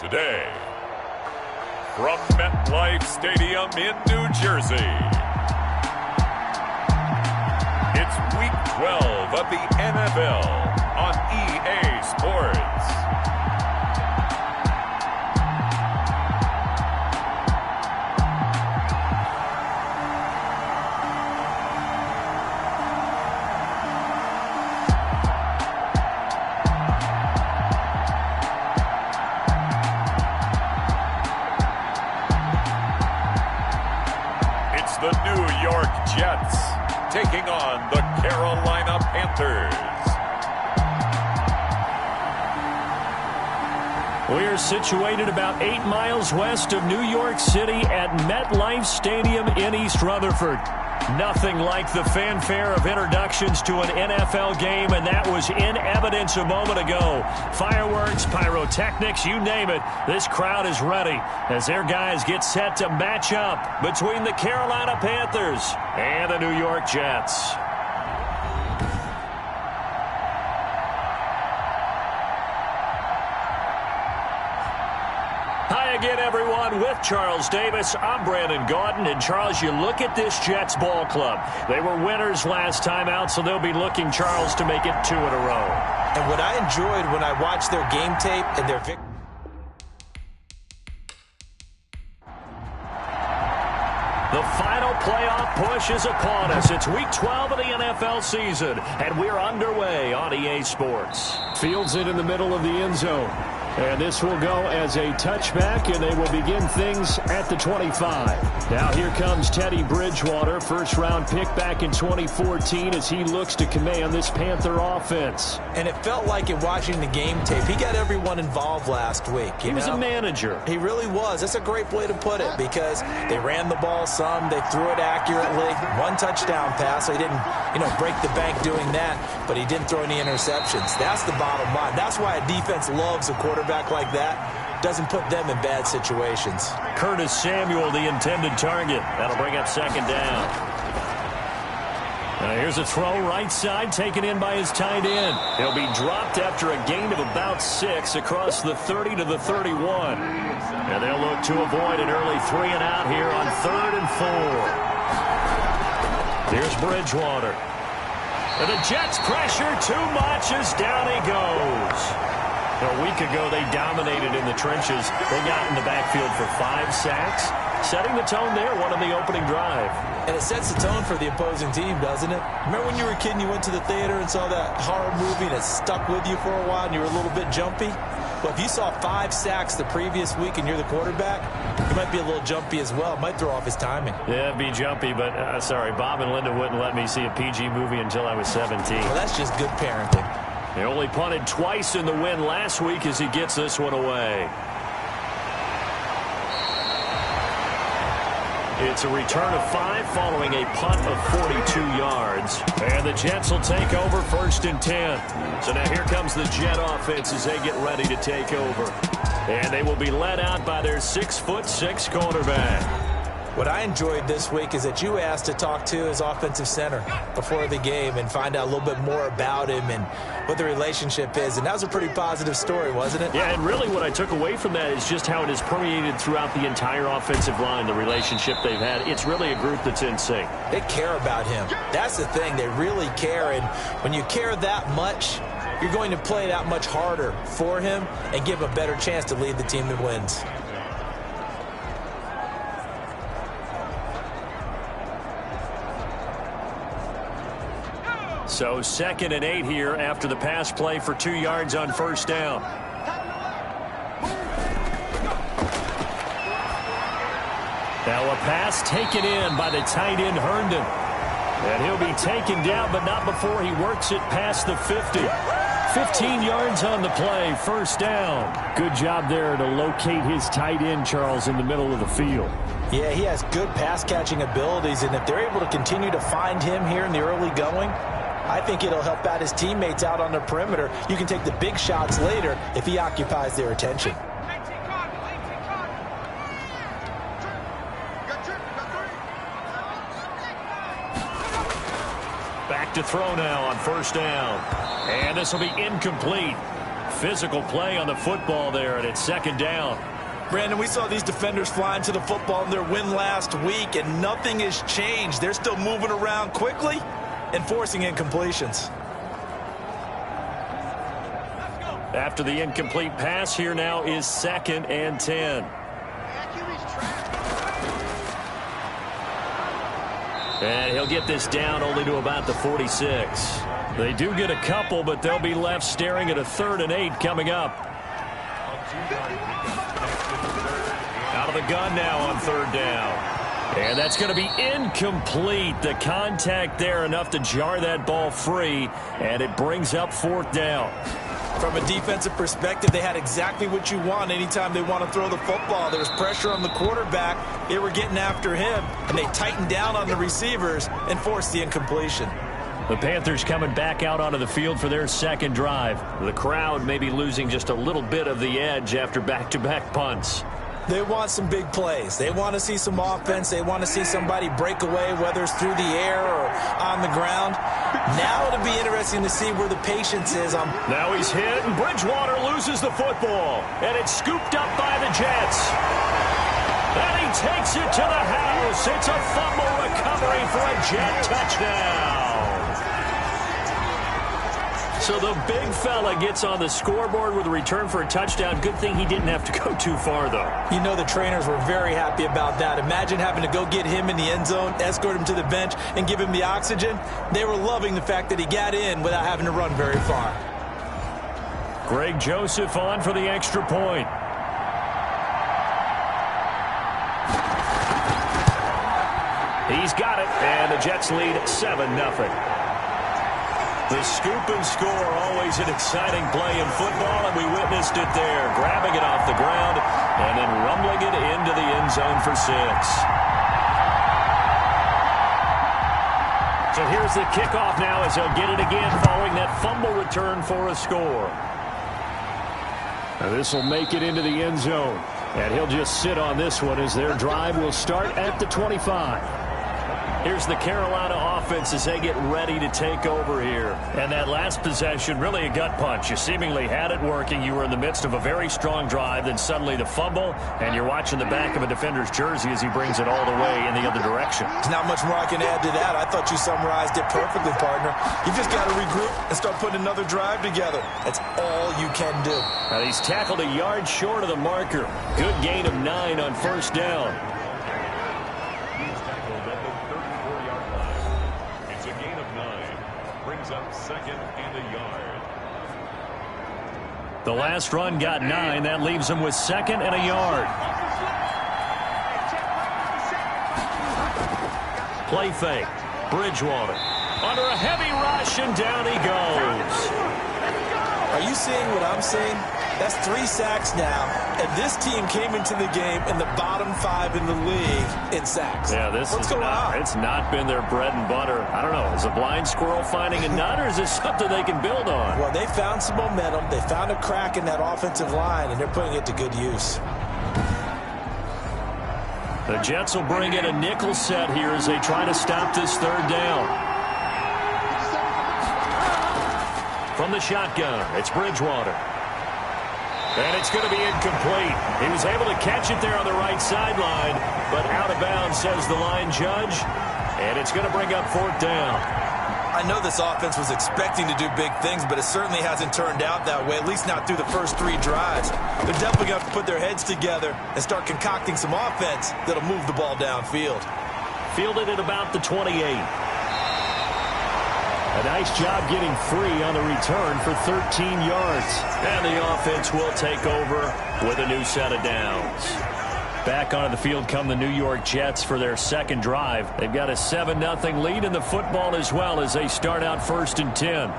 Today, from MetLife Stadium in New Jersey, it's Week 12 of the NFL on EA Sports. The New York Jets taking on the Carolina Panthers. We are situated about 8 miles west of New York City at MetLife Stadium in East Rutherford. Nothing like the fanfare of introductions to an NFL game, and that was in evidence a moment ago. Fireworks, pyrotechnics, you name it. This crowd is ready as their guys get set to match up between the Carolina Panthers and the New York Jets. Hi again, everyone. With Charles Davis, I'm Brandon Gaudin. And, Charles, you look at this Jets ball club. They were winners last time out, so they'll be looking, Charles, to make it 2 in a row. And what I enjoyed when I watched their game tape and their victory. The final playoff push is upon us. It's Week 12 of the NFL season, and we're underway on EA Sports. Fields it in the middle of the end zone. And this will go as a touchback, and they will begin things at the 25. Now here comes Teddy Bridgewater, first-round pick back in 2014 as he looks to command this Panther offense. And it felt like in watching the game tape, he got everyone involved last week. He was a manager. He really was. That's a great way to put it because they ran the ball some, they threw it accurately. 1 touchdown pass, so he didn't, break the bank doing that, but he didn't throw any interceptions. That's the bottom line. That's why a defense loves a quarterback like that. Doesn't put them in bad situations. Curtis Samuel, the intended target. That'll bring up second down. Now here's a throw right side taken in by his tight end. He'll be dropped after a gain of about 6 across the 30 to the 31. And they'll look to avoid an early 3 and out here on 3rd and 4. Here's Bridgewater. And the Jets pressure too much as down he goes. A week ago, they dominated in the trenches. They got in the backfield for 5 sacks, setting the tone there, one on the opening drive. And it sets the tone for the opposing team, doesn't it? Remember when you were a kid and you went to the theater and saw that horror movie and it stuck with you for a while and you were a little bit jumpy? Well, if you saw 5 sacks the previous week and you're the quarterback, you might be a little jumpy as well. It might throw off his timing. Yeah, it'd be jumpy, but sorry, Bob and Linda wouldn't let me see a PG movie until I was 17. Well, that's just good parenting. They only punted twice in the win last week as he gets this one away. It's a return of 5 following a punt of 42 yards. And the Jets will take over 1st and 10. So now here comes the Jet offense as they get ready to take over. And they will be led out by their 6'6" quarterback. What I enjoyed this week is that you asked to talk to his offensive center before the game and find out a little bit more about him and what the relationship is. And that was a pretty positive story, wasn't it? Yeah, and really what I took away from that is just how it has permeated throughout the entire offensive line, the relationship they've had. It's really a group that's in sync. They care about him. That's the thing. They really care. And when you care that much, you're going to play that much harder for him and give him a better chance to lead the team that wins. So 2nd and 8 here after the pass play for 2 yards on 1st down. Now a pass taken in by the tight end Herndon. And he'll be taken down, but not before he works it past the 50. 15 yards on the play, 1st down. Good job there to locate his tight end, Charles, in the middle of the field. Yeah, he has good pass-catching abilities, and if they're able to continue to find him here in the early going, I think it'll help out his teammates out on the perimeter. You can take the big shots later if he occupies their attention. Back to throw now on 1st down. And this will be incomplete. physical play on the football there, and it's second down. Brandon, we saw these defenders flying to the football in their win last week, and nothing has changed. They're still moving around quickly and forcing incompletions. After the incomplete pass, here now is 2nd and 10. And he'll get this down only to about the 46. They do get a couple, but they'll be left staring at a 3rd and 8 coming up. Out of the gun now on 3rd down. And that's going to be incomplete. The contact there enough to jar that ball free, and it brings up 4th down. From a defensive perspective, they had exactly what you want anytime they want to throw the football. There was pressure on the quarterback. They were getting after him, and they tightened down on the receivers and forced the incompletion. The Panthers coming back out onto the field for their 2nd drive. The crowd may be losing just a little bit of the edge after back-to-back punts. They want some big plays. They want to see some offense. They want to see somebody break away, whether it's through the air or on the ground. Now it'll be interesting to see where the patience is. Now he's hit, and Bridgewater loses the football. And it's scooped up by the Jets. And he takes it to the house. It's a fumble recovery for a Jet touchdown. So the big fella gets on the scoreboard with a return for a touchdown. Good thing he didn't have to go too far, though. You know the trainers were very happy about that. Imagine having to go get him in the end zone, escort him to the bench, and give him the oxygen. They were loving the fact that he got in without having to run very far. Greg Joseph on for the extra point. He's got it, and the Jets lead 7-0. The scoop and score, always an exciting play in football, and we witnessed it there, grabbing it off the ground and then rumbling it into the end zone for 6. So here's the kickoff now as they'll get it again following that fumble return for a score. Now this will make it into the end zone, and he'll just sit on this one as their drive will start at the 25. Here's the Carolina offense as they get ready to take over here. And that last possession, really a gut punch. You seemingly had it working. You were in the midst of a very strong drive. Then suddenly the fumble, and you're watching the back of a defender's jersey as he brings it all the way in the other direction. There's not much more I can add to that. I thought you summarized it perfectly, partner. You just got to regroup and start putting another drive together. That's all you can do. And he's tackled a yard short of the marker. Good gain of 9 on 1st down. Up 2nd and a yard. The last run got 9. That leaves him with 2nd and a yard. Play fake. Bridgewater under a heavy rush, and down he goes. Are you seeing what I'm seeing? That's 3 sacks now, and this team came into the game in the bottom 5 in the league in sacks. Yeah, what's going on? It's not been their bread and butter. I don't know. Is a blind squirrel finding a nut, or is this something they can build on? Well, they found some momentum. They found a crack in that offensive line, and they're putting it to good use. The Jets will bring in a nickel set here as they try to stop this 3rd down. From the shotgun, it's Bridgewater. And it's going to be incomplete. He was able to catch it there on the right sideline, but out of bounds, says the line judge. And it's going to bring up 4th down. I know this offense was expecting to do big things, but it certainly hasn't turned out that way, at least not through the first 3 drives. They're definitely going to have to put their heads together and start concocting some offense that'll move the ball downfield. Fielded at about the 28. A nice job getting free on the return for 13 yards. And the offense will take over with a new set of downs. Back onto the field come the New York Jets for their 2nd drive. They've got a 7-0 lead in the football as well as they start out 1st and 10.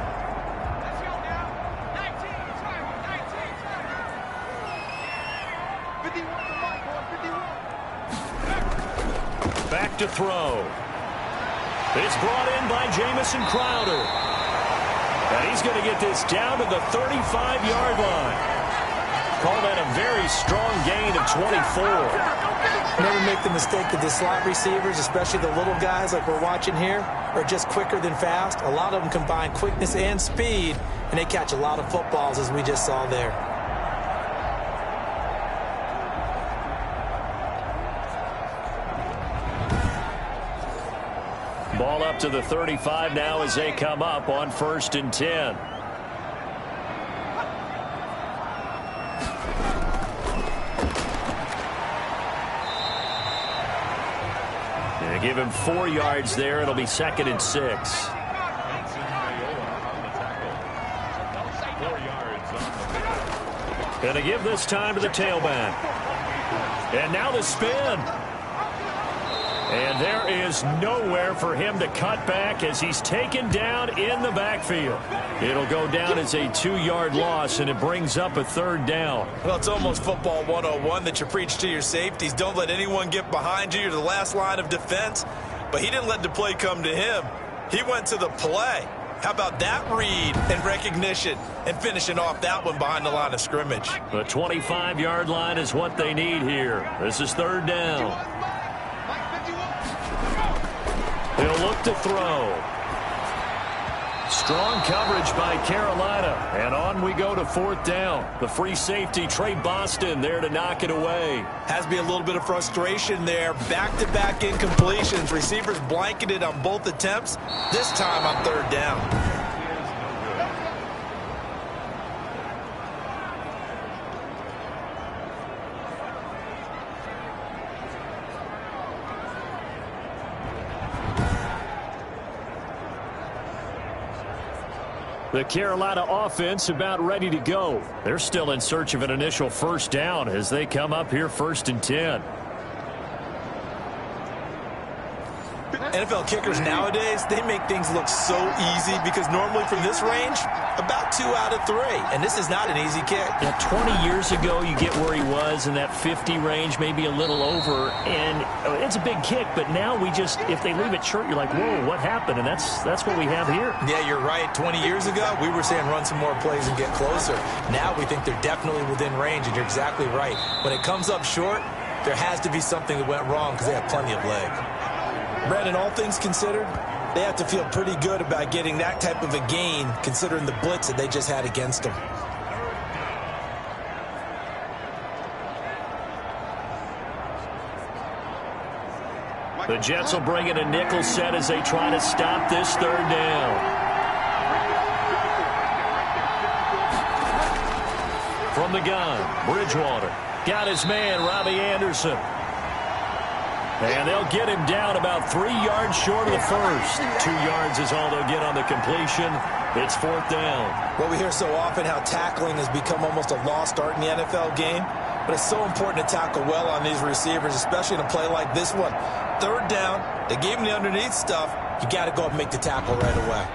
Back to throw. It's brought in by Jamison Crowder. And he's going to get this down to the 35-yard line. Call that a very strong gain of 24. Never make the mistake that the slot receivers, especially the little guys like we're watching here, are just quicker than fast. A lot of them combine quickness and speed, and they catch a lot of footballs, as we just saw there. Ball up to the 35 now as they come up on 1st and 10. Give him 4 yards there. It'll be 2nd and 6. Going to give this time to the tailback. And now the spin. And there is nowhere for him to cut back as he's taken down in the backfield. It'll go down as a 2-yard loss, and it brings up a 3rd down. Well, it's almost football 101 that you preach to your safeties. Don't let anyone get behind you. You're the last line of defense. But he didn't let the play come to him. He went to the play. How about that read and recognition and finishing off that one behind the line of scrimmage? The 25-yard line is what they need here. This is 3rd down. They'll look to throw. Strong coverage by Carolina. And on we go to 4th down. The free safety, Trey Boston, there to knock it away. Has to be a little bit of frustration there. Back-to-back incompletions. Receivers blanketed on both attempts. This time on 3rd down. The Carolina offense about ready to go. They're still in search of an initial 1st down as they come up here 1st and 10. NFL kickers nowadays, they make things look so easy because normally from this range, about 2 out of 3. And this is not an easy kick. Yeah, 20 years ago, you get where he was in that 50 range, maybe a little over. And it's a big kick, but now we just, if they leave it short, you're like, whoa, what happened? And that's what we have here. Yeah, you're right. 20 years ago, we were saying run some more plays and get closer. Now we think they're definitely within range, and you're exactly right. When it comes up short, there has to be something that went wrong because they have plenty of leg. Brandon, all things considered, they have to feel pretty good about getting that type of a gain considering the blitz that they just had against them. The Jets will bring in a nickel set as they try to stop this 3rd down. From the gun, Bridgewater. Got his man, Robbie Anderson. And they'll get him down about 3 yards short of the 1st. 2 yards is all they'll get on the completion. It's 4th down. Well, we hear so often how tackling has become almost a lost art in the NFL game. But it's so important to tackle well on these receivers, especially in a play like this one. 3rd down, they gave him the underneath stuff. You got to go up and make the tackle right away.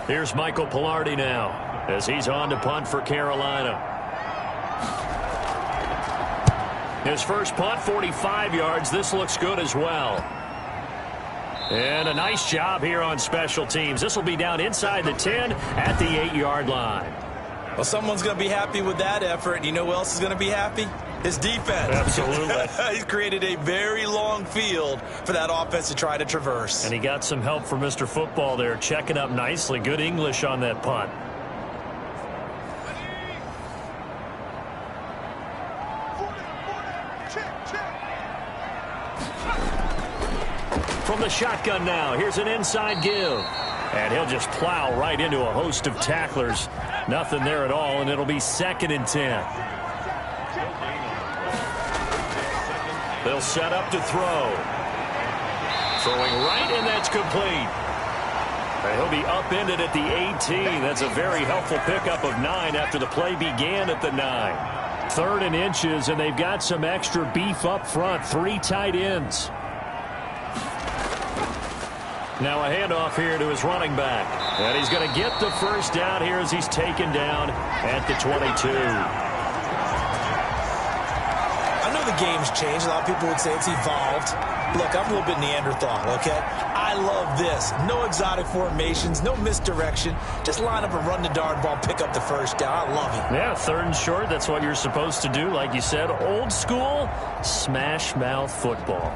Here's Michael Pilardi now as he's on to punt for Carolina. His first punt, 45 yards. This looks good as well. And a nice job here on special teams. This will be down inside the 10 at the 8-yard line. Well, someone's going to be happy with that effort. And you know who else is going to be happy? His defense. Absolutely. He's created a very long field for that offense to try to traverse. And he got some help from Mr. Football there, checking up nicely. Good English on that punt. From the shotgun now, here's an inside give. And he'll just plow right into a host of tacklers. Nothing there at all, and it'll be 2nd and 10. They'll set up to throw. Throwing right, and that's complete. And he'll be upended at the 18. That's a very helpful pickup of 9 after the play began at the 9. 3rd and inches, and they've got some extra beef up front. 3 tight ends. Now a handoff here to his running back. And he's going to get the 1st down here as he's taken down at the 22. The game's changed. A lot of people would say it's evolved. Look, I'm a little bit Neanderthal, okay? I love this. No exotic formations, no misdirection. Just line up and run the darn ball, pick up the first down. I love it. Yeah, 3rd and short, that's what you're supposed to do. Like you said, old school, smash mouth football.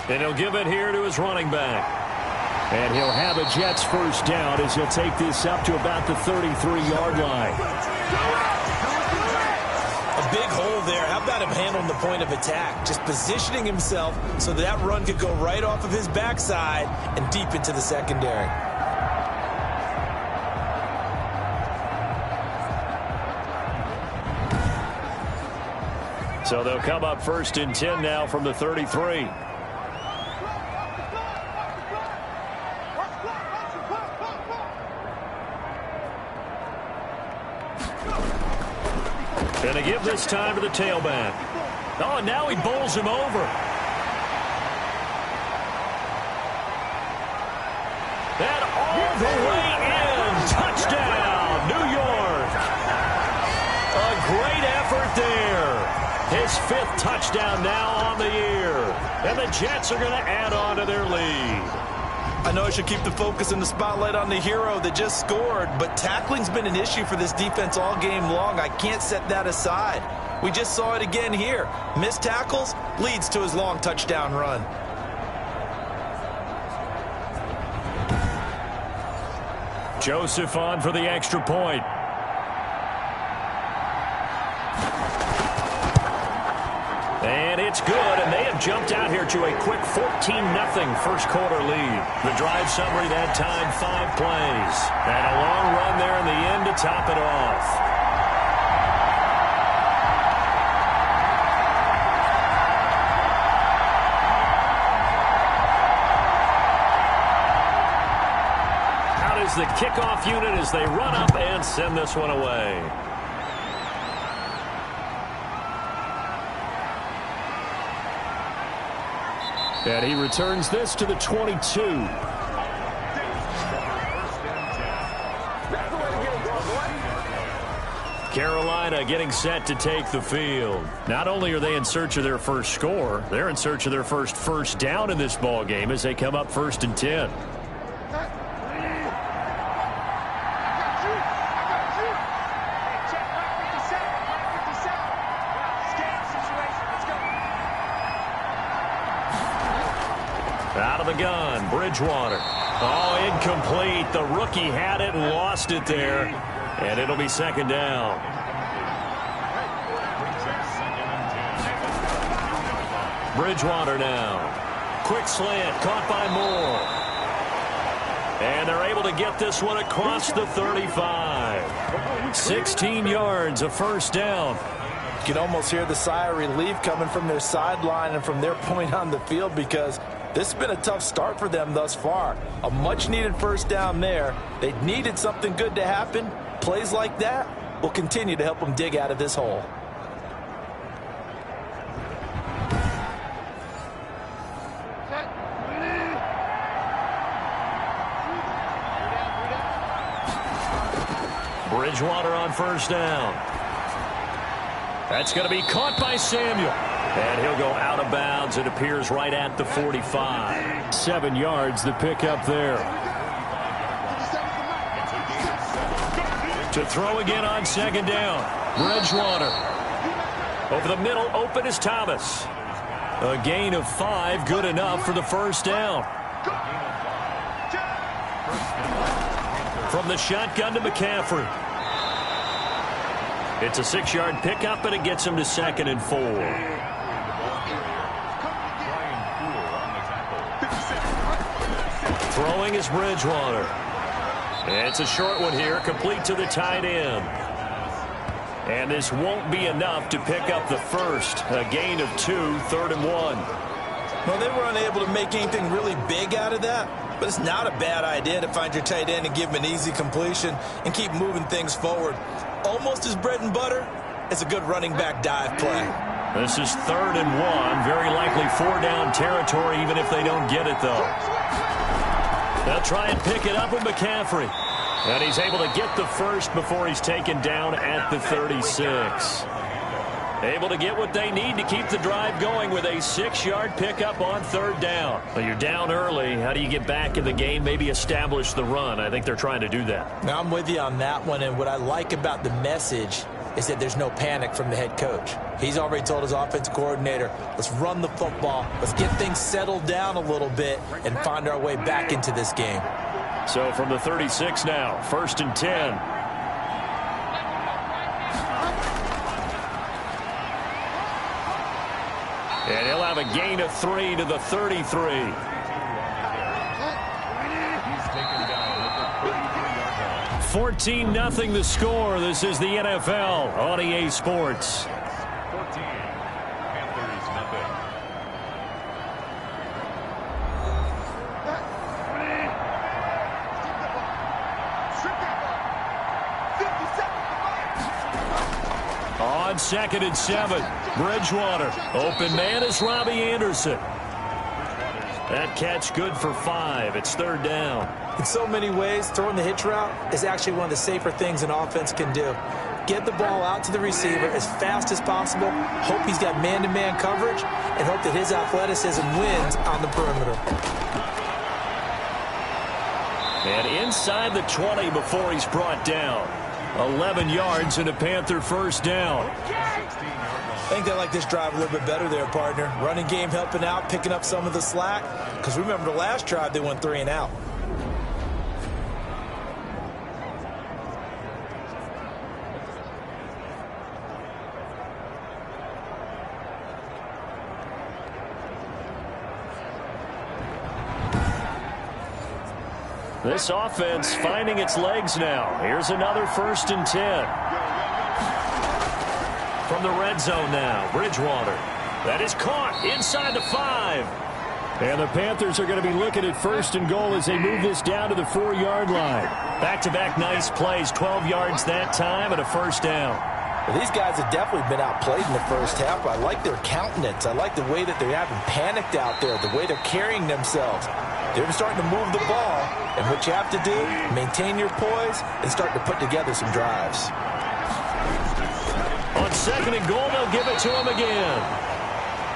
And he'll give it here to his running back. And he'll have a Jets first down as he'll take this up to about the 33-yard line. A big hole there. How about him handling the point of attack? Just positioning himself so that run could go right off of his backside and deep into the secondary. So they'll come up 1st and 10 now from the 33. And they give this time to the tailback. Oh, and now he bowls him over. And all the way in. Touchdown, New York. A great effort there. His 5th touchdown now on the year. And the Jets are going to add on to their lead. I know I should keep the focus and the spotlight on the hero that just scored, but tackling's been an issue for this defense all game long. I can't set that aside. We just saw it again here. Missed tackles leads to his long touchdown run. Joseph on for the extra point. And it's good, and they have jumped out here to a quick 14-0 first quarter lead. The drive summary that time, 5 plays. And a long run there in the end to top it off. Out is the kickoff unit as they run up and send this one away. And he returns this to the 22. Carolina getting set to take the field. Not only are they in search of their first score, they're in search of their first down in this ball game as they come up 1st and 10. Out of the gun, Bridgewater. Oh, incomplete. The rookie had it and lost it there. And it'll be 2nd down. Bridgewater now. Quick slant, caught by Moore. And they're able to get this one across the 35. 16 yards, a first down. You can almost hear the sigh of relief coming from their sideline and from their point on the field because this has been a tough start for them thus far. A much-needed first down there. They needed something good to happen. Plays like that will continue to help them dig out of this hole. Bridgewater on first down. That's going to be caught by Samuel. And he'll go out of bounds. It appears right at the 45. 7 yards, the pickup there. To throw again on 2nd down. Bridgewater. Over the middle, open is Thomas. A gain of 5, good enough for the first down. From the shotgun to McCaffrey. It's a 6-yard pickup, and it gets him to 2nd and 4. Throwing is Bridgewater. It's a short one here, complete to the tight end. And this won't be enough to pick up the first. A gain of 2, 3rd and 1. Well, they were unable to make anything really big out of that, but it's not a bad idea to find your tight end and give him an easy completion and keep moving things forward. Almost his bread and butter is a good running back dive play. This is 3rd and 1. Very likely 4-down territory, even if they don't get it, though. They'll try and pick it up with McCaffrey. And he's able to get the first before he's taken down at the 36. Able to get what they need to keep the drive going with a 6-yard pickup on 3rd down. Well, you're down early. How do you get back in the game, maybe establish the run? I think they're trying to do that. Now, I'm with you on that one, and what I like about the message is that there's no panic from the head coach. He's already told his offensive coordinator, let's run the football, let's get things settled down a little bit and find our way back into this game. So from the 36 now, 1st and 10. And he'll have a gain of 3 to the 33. 14-0 the score. This is the NFL on EA Sports. 14, Panthers nothing. On 2nd and 7, Bridgewater. Open man is Robbie Anderson. That catch good for 5. It's 3rd down. In so many ways, throwing the hitch route is actually one of the safer things an offense can do. Get the ball out to the receiver as fast as possible, hope he's got man-to-man coverage, and hope that his athleticism wins on the perimeter. And inside the 20 before he's brought down. 11 yards and a Panther 1st down. I think they like this drive a little bit better there, partner. Running game helping out, picking up some of the slack. Because remember the last drive, they went 3 and out. This offense finding its legs now. Here's another 1st and 10. From the red zone now, Bridgewater. That is caught inside the 5. And the Panthers are going to be looking at 1st and goal as they move this down to the 4-yard line. Back-to-back nice plays, 12 yards that time and a 1st down. Well, these guys have definitely been outplayed in the first half. I like their countenance. I like the way that they haven't panicked out there, the way they're carrying themselves. They're starting to move the ball, and what you have to do, maintain your poise and start to put together some drives. On 2nd and goal, they'll give it to him again.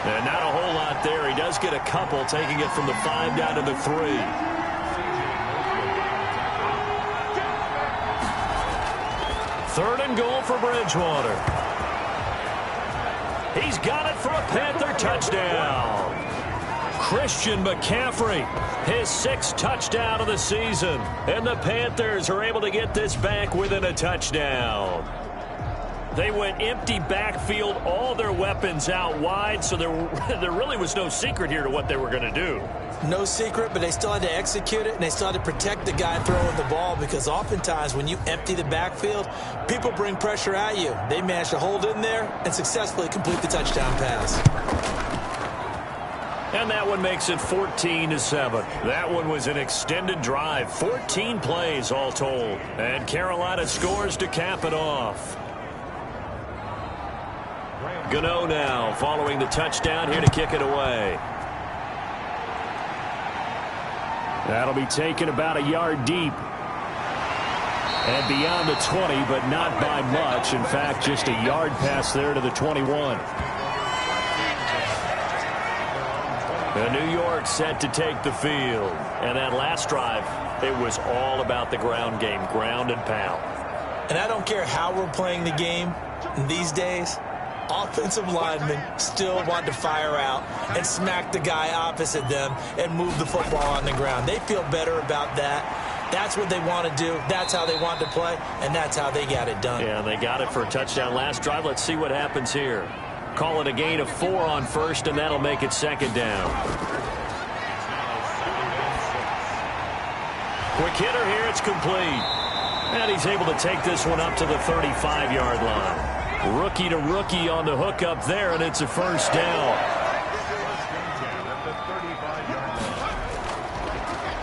And not a whole lot there. He does get a couple, taking it from the 5 down to the 3. 3rd and goal for Bridgewater. He's got it for a Panther touchdown. Christian McCaffrey, his 6th touchdown of the season. And the Panthers are able to get this back within a touchdown. They went empty backfield, all their weapons out wide, so there really was no secret here to what they were going to do. No secret, but they still had to execute it, and they still had to protect the guy throwing the ball, because oftentimes when you empty the backfield, people bring pressure at you. They managed to hold in there and successfully complete the touchdown pass. And that one makes it 14-7. That one was an extended drive, 14 plays all told. And Carolina scores to cap it off. Gano now following the touchdown here to kick it away. That'll be taken about a yard deep. And beyond the 20, but not by much. In fact, just a yard pass there to the 21. And New York set to take the field. And that last drive, it was all about the ground game, ground and pound. And I don't care how we're playing the game these days, offensive linemen still want to fire out and smack the guy opposite them and move the football on the ground. They feel better about that. That's what they want to do. That's how they want to play, and that's how they got it done. Yeah, they got it for a touchdown last drive. Let's see what happens here. Call it a gain of 4 on 1st, and that'll make it 2nd down. Quick hitter here, it's complete. And he's able to take this one up to the 35-yard line. Rookie to rookie on the hook up there, and it's a 1st down.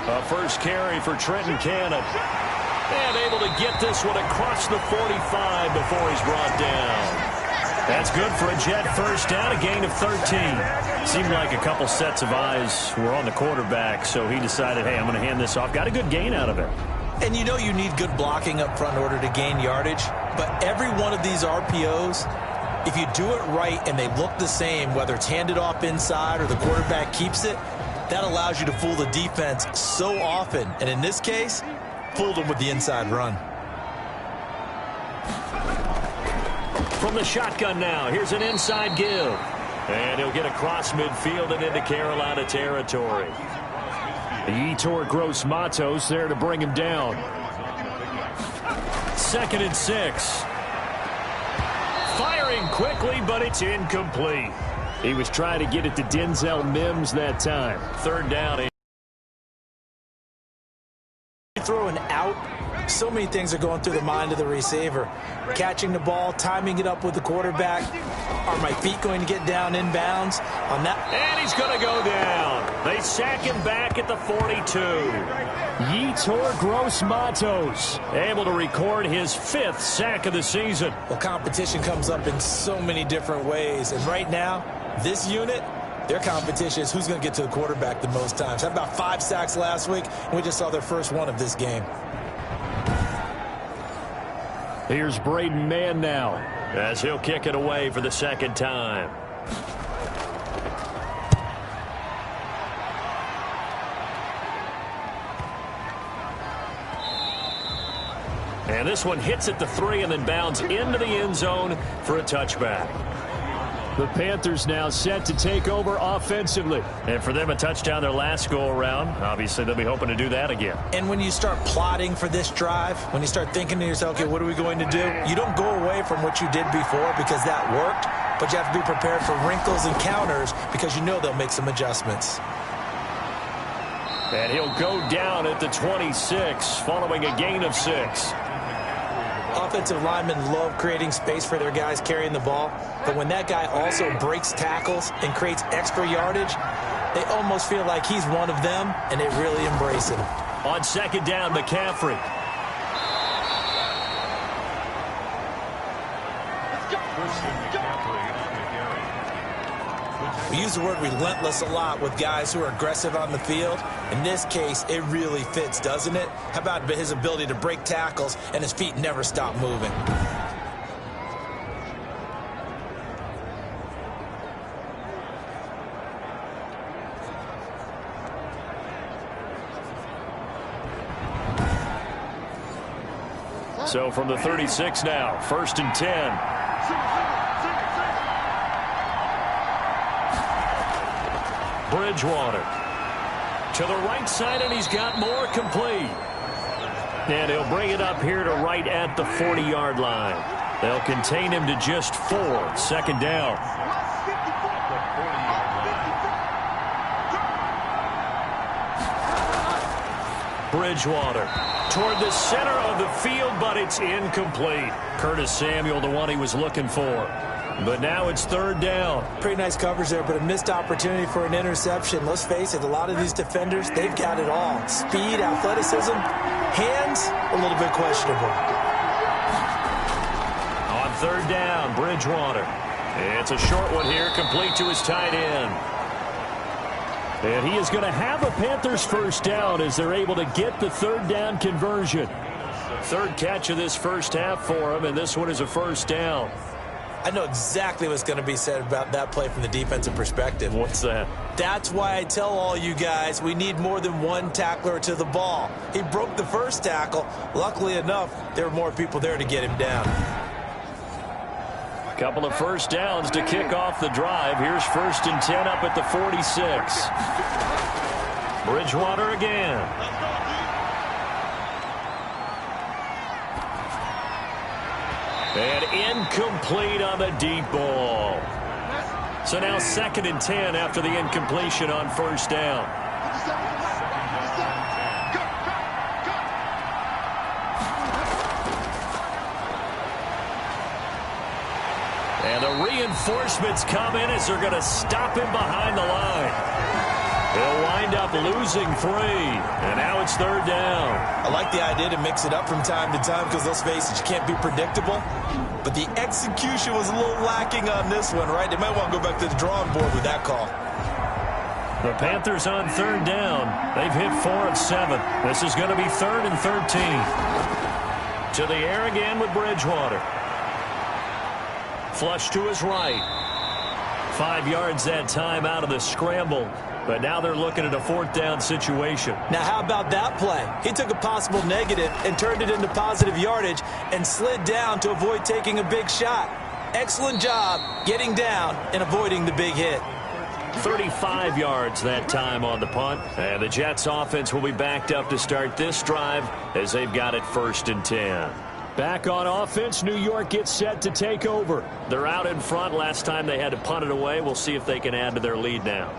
A first carry for Trenton Cannon. And able to get this one across the 45 before he's brought down. That's good for a Jet first down, a gain of 13. Seemed like a couple sets of eyes were on the quarterback, so he decided, hey, I'm going to hand this off. Got a good gain out of it. And you know you need good blocking up front in order to gain yardage, but every one of these RPOs, if you do it right and they look the same, whether it's handed off inside or the quarterback keeps it, that allows you to fool the defense so often. And in this case, fooled them with the inside run. From the shotgun now, here's an inside give. And he'll get across midfield and into Carolina territory. Yetur Gross-Matos there to bring him down. 2nd and 6. Firing quickly, but it's incomplete. He was trying to get it to Denzel Mims that time. 3rd down. Throwing out, so many things are going through the mind of the receiver. Catching the ball, timing it up with the quarterback. Are my feet going to get down inbounds on that? And he's going to go down. They sack him back at the 42. Yetur Gross-Matos able to record his 5th sack of the season. Well, competition comes up in so many different ways. And right now, this unit, their competition is who's going to get to the quarterback the most times. Had about 5 sacks last week, and we just saw their first one of this game. Here's Braden Mann now, as he'll kick it away for the 2nd time. And this one hits at the 3 and then bounds into the end zone for a touchback. The Panthers now set to take over offensively. And for them, a touchdown their last go-around. Obviously, they'll be hoping to do that again. And when you start plotting for this drive, when you start thinking to yourself, okay, what are we going to do? You don't go away from what you did before because that worked, but you have to be prepared for wrinkles and counters because you know they'll make some adjustments. And he'll go down at the 26, following a gain of 6. Offensive linemen love creating space for their guys carrying the ball, but when that guy also breaks tackles and creates extra yardage, they almost feel like he's one of them, and they really embrace him. On 2nd down, McCaffrey. We use the word relentless a lot with guys who are aggressive on the field. In this case, it really fits, doesn't it? How about his ability to break tackles and his feet never stop moving? So from the 36 now, 1st and 10. Bridgewater to the right side, and he's got more, complete. And he'll bring it up here to right at the 40-yard line. They'll contain him to just 4. 2nd down. Bridgewater toward the center of the field, but it's incomplete. Curtis Samuel, the one he was looking for. But now it's 3rd down. Pretty nice coverage there, but a missed opportunity for an interception. Let's face it, a lot of these defenders, they've got it all. Speed, athleticism, hands, a little bit questionable. On 3rd down, Bridgewater. It's a short one here, complete to his tight end. And he is going to have a Panthers first down as they're able to get the 3rd down conversion. 3rd catch of this first half for him, and this one is a first down. I know exactly what's going to be said about that play from the defensive perspective. What's that? That's why I tell all you guys we need more than one tackler to the ball. He broke the first tackle. Luckily enough, there were more people there to get him down. A couple of first downs to kick off the drive. Here's 1st and 10 up at the 46. Bridgewater again. And incomplete on the deep ball. So now 2nd and 10 after the incompletion on 1st down. And the reinforcements come in as they're going to stop him behind the line. He'll wind up losing 3, and now it's 3rd down. I like the idea to mix it up from time to time because, let's face it, you can't be predictable. But the execution was a little lacking on this one, right? They might want to go back to the drawing board with that call. The Panthers on 3rd down. They've hit 4 of 7. This is going to be 3rd and 13. To the air again with Bridgewater. Flush to his right. 5 yards that time out of the scramble. But now they're looking at a 4th down situation. Now, how about that play? He took a possible negative and turned it into positive yardage and slid down to avoid taking a big shot. Excellent job getting down and avoiding the big hit. 35 yards that time on the punt. And the Jets offense will be backed up to start this drive as they've got it 1st and 10. Back on offense, New York gets set to take over. They're out in front. Last time they had to punt it away. We'll see if they can add to their lead now.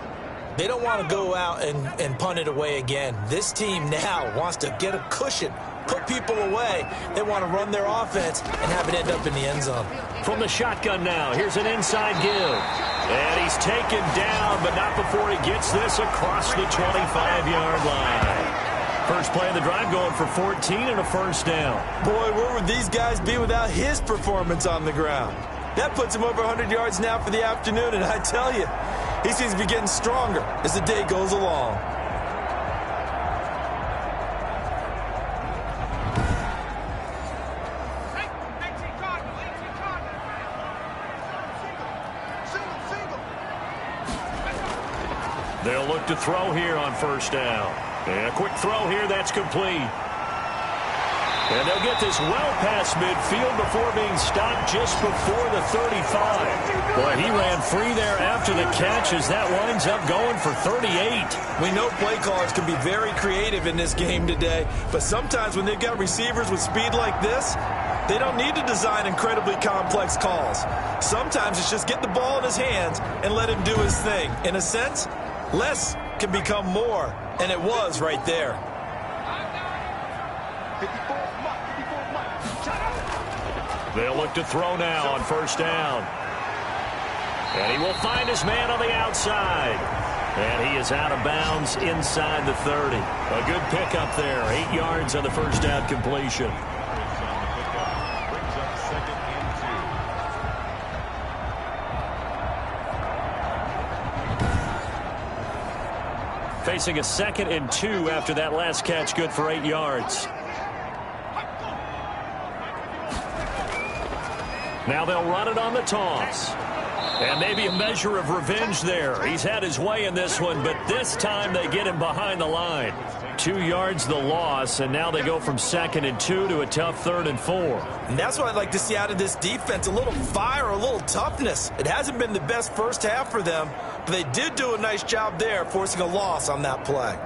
They don't want to go out and punt it away again. This team now wants to get a cushion, put people away. They want to run their offense and have it end up in the end zone. From the shotgun now, here's an inside give. And he's taken down, but not before he gets this across the 25-yard line. First play of the drive going for 14 and a 1st down. Boy, where would these guys be without his performance on the ground? That puts him over 100 yards now for the afternoon, and I tell you, he seems to be getting stronger as the day goes along. They'll look to throw here on 1st down. And a quick throw here, that's complete. And they'll get this well past midfield before being stopped just before the 35. Boy, he ran free there after the catch as that winds up going for 38. We know play callers can be very creative in this game today, but sometimes when they've got receivers with speed like this, they don't need to design incredibly complex calls. Sometimes it's just get the ball in his hands and let him do his thing. In a sense, less can become more, and it was right there. They'll look to throw now on 1st down. And he will find his man on the outside. And he is out of bounds inside the 30. A good pickup there. 8 yards on the 1st down completion. Facing a 2nd and 2 after that last catch, good for 8 yards. Now they'll run it on the toss. And maybe a measure of revenge there. He's had his way in this one, but this time they get him behind the line. 2 yards the loss, and now they go from 2nd and 2 to a tough 3rd and 4. And that's what I'd like to see out of this defense, a little fire, a little toughness. It hasn't been the best first half for them, but they did do a nice job there, forcing a loss on that play.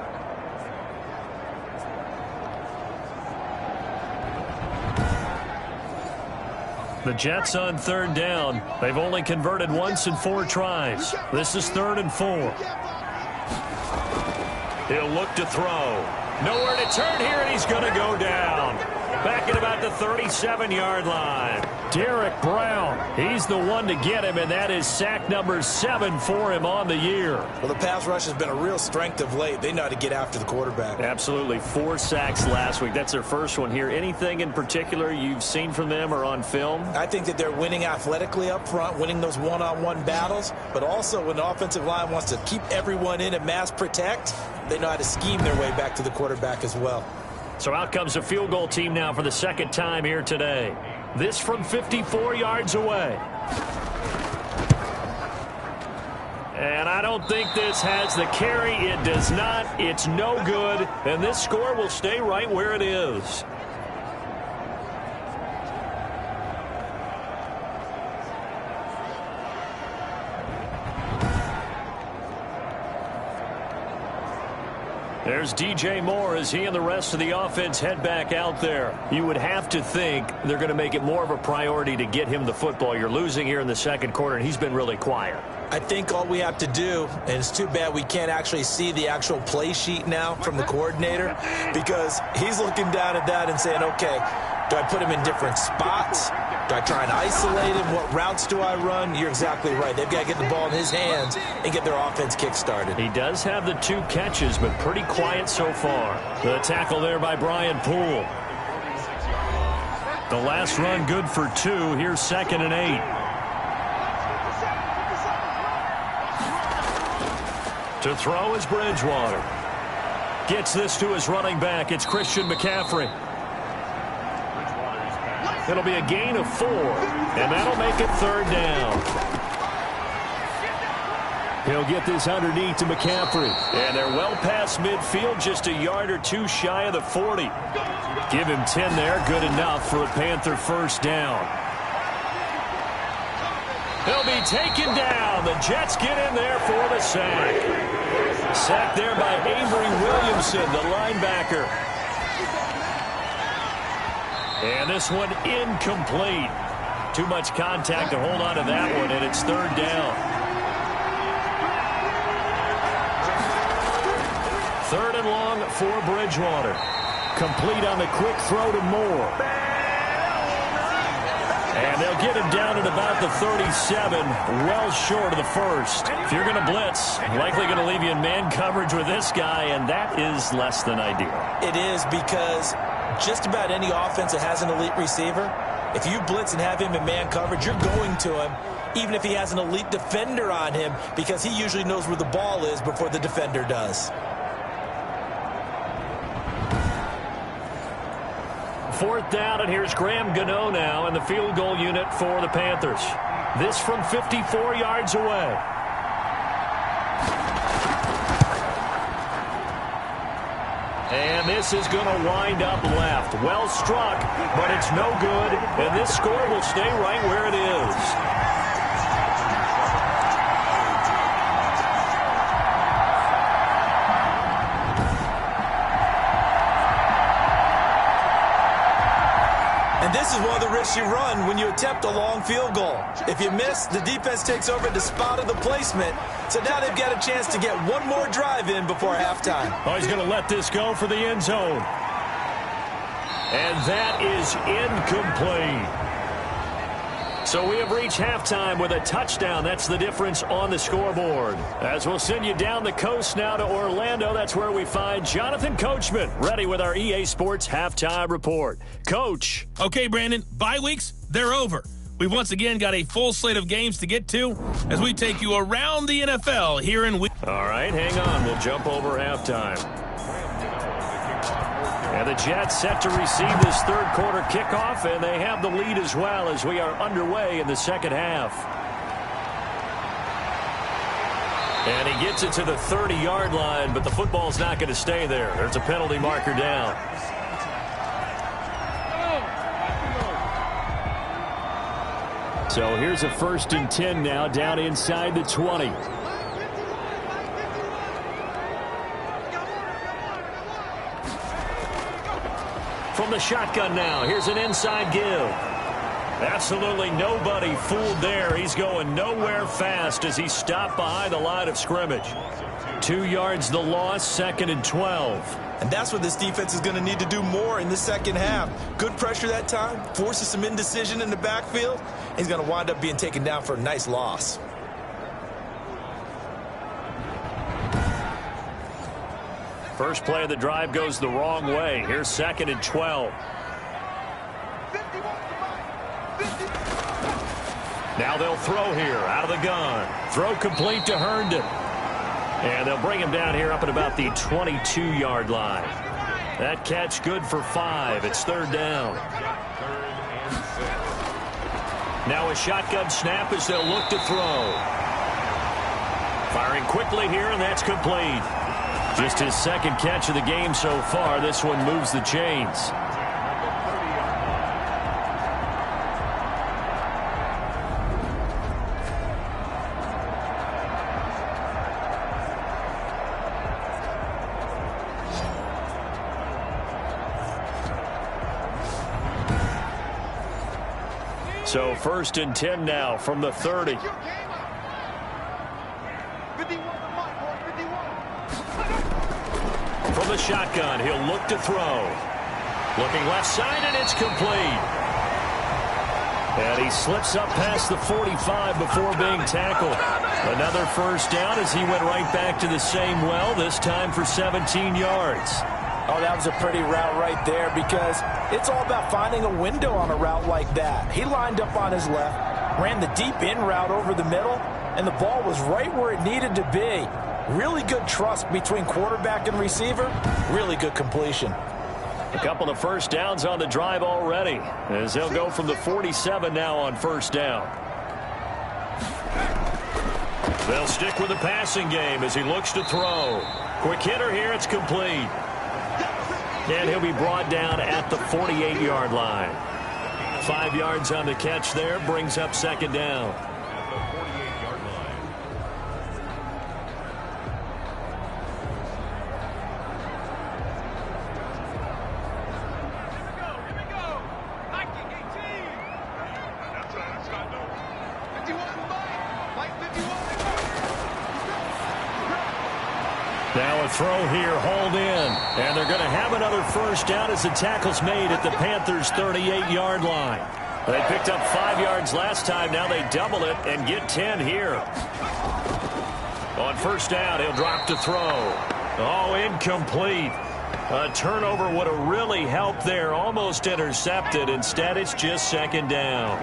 The Jets on 3rd down. They've only converted once in 4 tries. This is 3rd and 4. He'll look to throw. Nowhere to turn here, and he's going to go down. Back at about the 37-yard line. Derek Brown, he's the one to get him, and that is sack number 7 for him on the year. Well, the pass rush has been a real strength of late. They know how to get after the quarterback. Absolutely. 4 sacks last week. That's their first one here. Anything in particular you've seen from them or on film? I think that they're winning athletically up front, winning those one-on-one battles, but also when the offensive line wants to keep everyone in and mass protect, they know how to scheme their way back to the quarterback as well. So out comes a field goal team now for the 2nd time here today. This from 54 yards away. And I don't think this has the carry. It does not. It's no good. And this score will stay right where it is. There's DJ Moore as he and the rest of the offense head back out there. You would have to think they're going to make it more of a priority to get him the football. You're losing here in the 2nd quarter, and he's been really quiet. I think all we have to do, and it's too bad we can't actually see the actual play sheet now from the coordinator, because he's looking down at that and saying, okay, Do I put him in different spots? Do I try and isolate him? What routes do I run? You're exactly right. They've got to get the ball in his hands and get their offense kick-started. He does have the 2 catches, but pretty quiet so far. The tackle there by Brian Poole. The last run good for 2. Here's 2nd and 8. To throw is Bridgewater. Gets this to his running back. It's Christian McCaffrey. It'll be a gain of 4, and that'll make it 3rd down. He'll get this underneath to McCaffrey. And they're well past midfield, just a yard or 2 shy of the 40. Give him 10 there, good enough for a Panther 1st down. He'll be taken down. The Jets get in there for the sack. Sacked there by Avery Williamson, the linebacker. And this one incomplete. Too much contact to hold on to that one, and it's 3rd down. 3rd and long for Bridgewater. Complete on the quick throw to Moore. And they'll get him down at about the 37, well short of the 1st. If you're going to blitz, likely going to leave you in man coverage with this guy, and that is less than ideal. It is, because just about any offense that has an elite receiver, if you blitz and have him in man coverage, you're going to him, even if he has an elite defender on him, because he usually knows where the ball is before the defender does. 4th down, and here's Graham Gano now in the field goal unit for the Panthers. This from 54 yards away. And this is going to wind up left. Well struck, but it's no good, and this score will stay right where it is. And this is one of the risks you run when you attempt a long field goal. If you miss, the defense takes over at the spot of the placement. So now they've got a chance to get one more drive in before halftime. Oh, he's going to let this go for the end zone. And that is incomplete. So we have reached halftime with a touchdown. That's the difference on the scoreboard. As we'll send you down the coast now to Orlando, that's where we find Jonathan Coachman, ready with our EA Sports Halftime Report. Coach. Okay, Brandon, bye weeks, they're over. We've once again got a full slate of games to get to as we take you around the NFL here in week. All right, hang on. We'll jump over halftime. And the Jets set to receive this 3rd quarter kickoff, and they have the lead as well as we are underway in the 2nd half. And he gets it to the 30-yard line, but the football's not going to stay there. There's a penalty marker down. So here's a 1st and 10 now, down inside the 20. From the shotgun now, here's an inside give. Absolutely nobody fooled there. He's going nowhere fast as he stopped behind the line of scrimmage. 2 yards the loss, 2nd and 12. And that's what this defense is going to need to do more in the 2nd half. Good pressure that time, forces some indecision in the backfield. He's going to wind up being taken down for a nice loss. First play of the drive goes the wrong way. Here's 2nd and 12. Now they'll throw here out of the gun. Throw complete to Herndon. And they'll bring him down here up at about the 22-yard line. That catch good for 5. It's 3rd down. Now a shotgun snap as they'll look to throw. Firing quickly here, and that's complete. Just his 2nd catch of the game so far. This one moves the chains. So 1st and 10 now from the 30. From the shotgun, he'll look to throw. Looking left side, and it's complete. And he slips up past the 45 before being tackled. Another first down as he went right back to the same well, this time for 17 yards. Oh, that was a pretty route right there because it's all about finding a window on a route like that. He lined up on his left, ran the deep in route over the middle, and the ball was right where it needed to be. Really good trust between quarterback and receiver. Really good completion. A couple of first downs on the drive already as they'll go from the 47 now on first down. They'll stick with the passing game as he looks to throw. Quick hitter here. It's complete. And he'll be brought down at the 48-yard line. 5 yards on the catch there brings up second down. Now a throw here, hauled in. And they're going to have another first down as the tackle's made at the Panthers' 38-yard line. They picked up 5 yards last time. Now they double it and get 10 here. On first down, he'll drop to throw. Oh, incomplete. A turnover would have really helped there. Almost intercepted. Instead, it's just second down.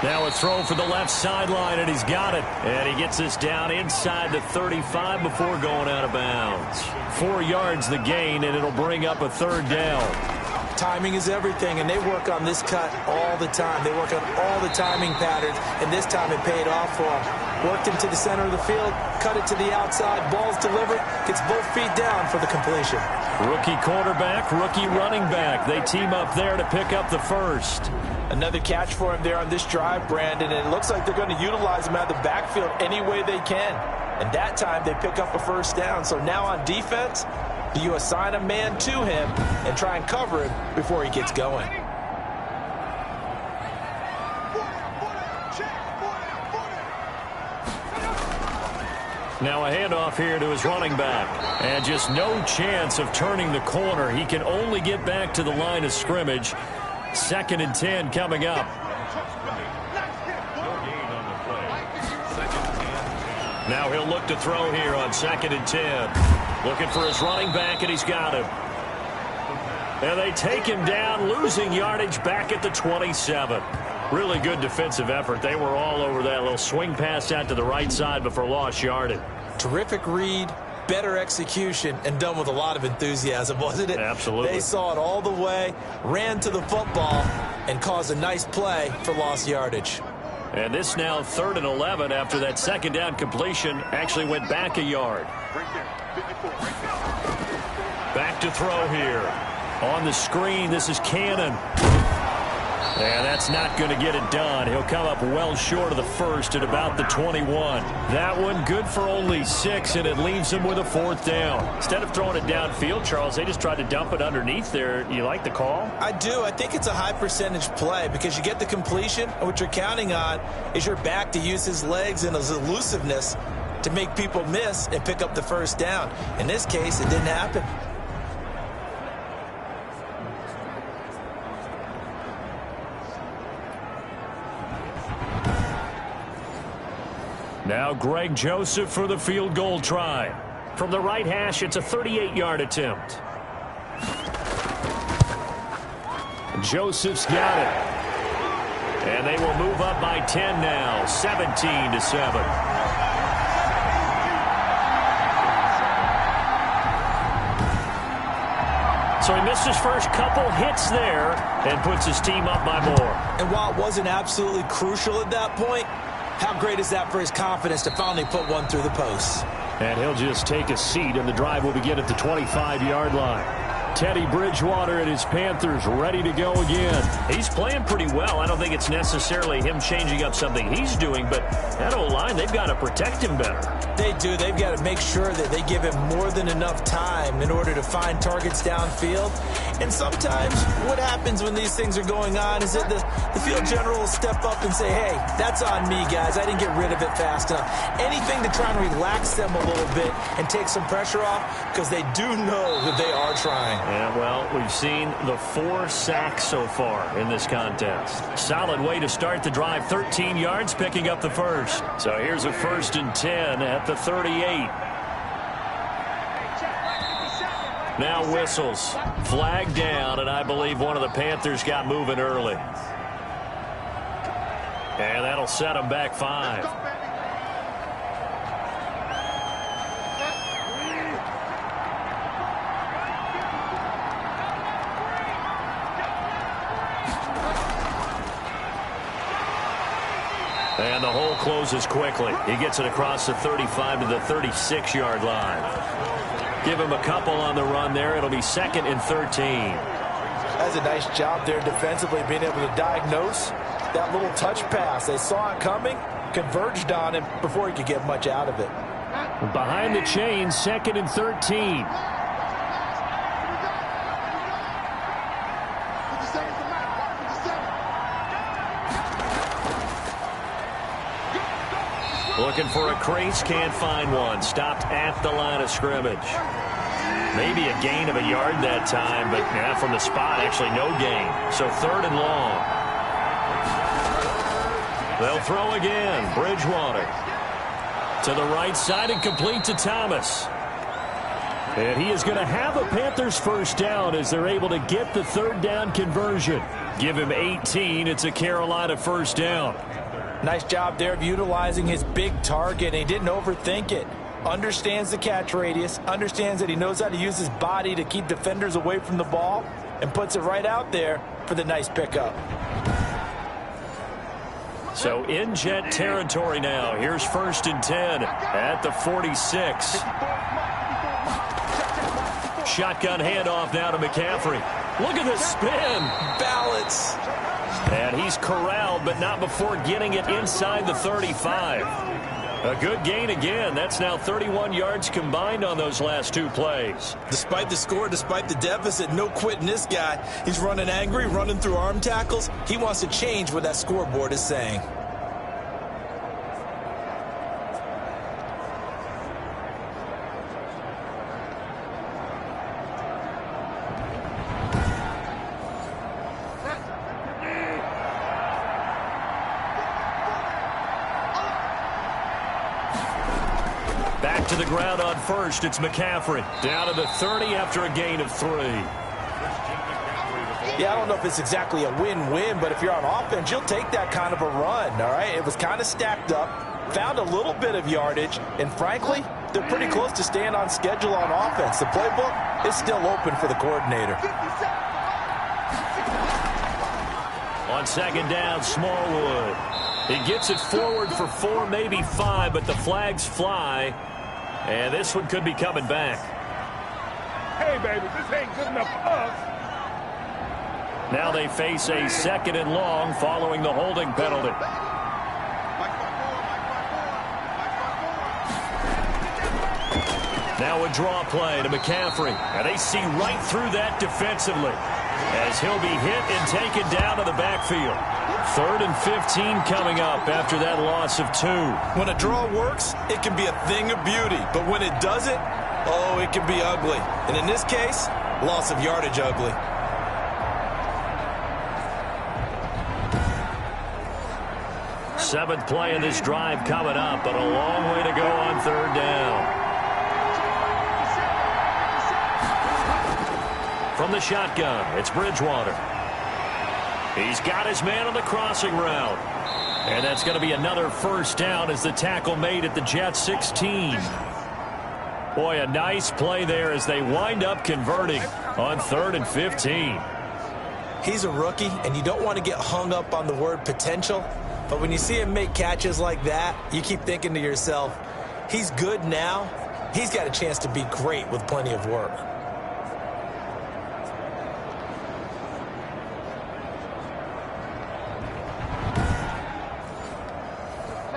Now a throw for the left sideline, and he's got it. And he gets us down inside the 35 before going out of bounds. 4 yards the gain, and it'll bring up a third down. Timing is everything, and they work on this cut all the time. They work on all the timing patterns, and this time it paid off for them. Worked him to the center of the field, cut it to the outside, ball's delivered, gets both feet down for the completion. Rookie quarterback, rookie running back. They team up there to pick up the first. Another catch for him there on this drive, Brandon, and it looks like they're going to utilize him out of the backfield any way they can. And that time they pick up a first down. So now on defense, do you assign a man to him and try and cover him before he gets going? Now a handoff here to his running back. And just no chance of turning the corner. He can only get back to the line of scrimmage. 2nd and 10 coming up. Now he'll look to throw here on 2nd and 10. Looking for his running back, and he's got him. And they take him down, losing yardage back at the 27. Really good defensive effort. They were all over that little swing pass out to the right side before lost yardage. Terrific read, better execution, and done with a lot of enthusiasm, wasn't it? Absolutely. They saw it all the way, ran to the football, and caused a nice play for lost yardage. And this now 3rd and 11 after that second down completion actually went back a yard. Back to throw here. On the screen, this is Cannon. And that's not going to get it done. He'll come up well short of the first at about the 21. That one good for only 6, and it leaves him with a 4th down. Instead of throwing it downfield, Charles, they just tried to dump it underneath there. You like the call? I do. I think it's a high percentage play because you get the completion, and what you're counting on is your back to use his legs and his elusiveness to make people miss and pick up the first down. In this case, it didn't happen. Now Greg Joseph for the field goal try. From the right hash, it's a 38-yard attempt. Joseph's got it. And they will move up by 10 now, 17-7. So he missed his first couple hits there and puts his team up by more. And while it wasn't absolutely crucial at that point, how great is that for his confidence to finally put one through the posts? And he'll just take a seat, and the drive will begin at the 25-yard line. Teddy Bridgewater and his Panthers ready to go again. He's playing pretty well. I don't think it's necessarily him changing up something he's doing, but that O-line, they've got to protect him better. They do. They've got to make sure that they give him more than enough time in order to find targets downfield. And sometimes what happens when these things are going on is that the field general will step up and say, hey, that's on me, guys. I didn't get rid of it fast enough. Anything to try and relax them a little bit and take some pressure off, because they do know that they are trying. Yeah, well, we've seen the 4 sacks so far in this contest. Solid way to start the drive. 13 yards, picking up the first. So here's a 1st and 10 at the 38. Now whistles. Flag down, and I believe one of the Panthers got moving early. And that'll set them back 5. And the hole closes quickly. He gets it across the 35 to the 36-yard line. Give him a couple on the run there. It'll be 2nd and 13. That's a nice job there defensively, being able to diagnose that little touch pass. They saw it coming, converged on him before he could get much out of it. Behind the chains, 2nd and 13. Looking for a crease, can't find one. Stopped at the line of scrimmage. Maybe a gain of a yard that time, but from the spot, actually no gain. So 3rd and long. They'll throw again. Bridgewater to the right side and complete to Thomas. And he is going to have a Panthers first down as they're able to get the 3rd down conversion. Give him 18. It's a Carolina first down. Nice job there of utilizing his big target. He didn't overthink it. Understands the catch radius. Understands that he knows how to use his body to keep defenders away from the ball. And puts it right out there for the nice pickup. So in jet territory now. Here's 1st and 10 at the 46. Shotgun handoff now to McCaffrey. Look at the spin. Balance. And he's corralled, but not before getting it inside the 35. A good gain again. That's now 31 yards combined on those last 2 plays. Despite the score, despite the deficit, no quitting this guy. He's running angry, running through arm tackles. He wants to change what that scoreboard is saying. Back to the ground on 1st. It's McCaffrey. Down to the 30 after a gain of 3. Yeah, I don't know if it's exactly a win-win, but if you're on offense, you'll take that kind of a run, all right? It was kind of stacked up, found a little bit of yardage, and frankly, they're pretty close to staying on schedule on offense. The playbook is still open for the coordinator. On 2nd down, Smallwood. He gets it forward for 4, maybe 5, but the flags fly. And this one could be coming back. Hey, baby, this ain't good enough for us. Now they face a 2nd and long following the holding penalty. Now a draw play to McCaffrey. And they see right through that defensively as he'll be hit and taken down to the backfield. 3rd and 15 coming up after that loss of 2. When a draw works, it can be a thing of beauty. But when it doesn't, oh, it can be ugly. And in this case, loss of yardage ugly. Seventh play of this drive coming up, but a long way to go on 3rd down. From the shotgun, it's Bridgewater. He's got his man on the crossing route. And that's going to be another first down as the tackle made at the Jets 16. Boy, a nice play there as they wind up converting on 3rd and 15. He's a rookie, and you don't want to get hung up on the word potential. But when you see him make catches like that, you keep thinking to yourself, he's good now. He's got a chance to be great with plenty of work.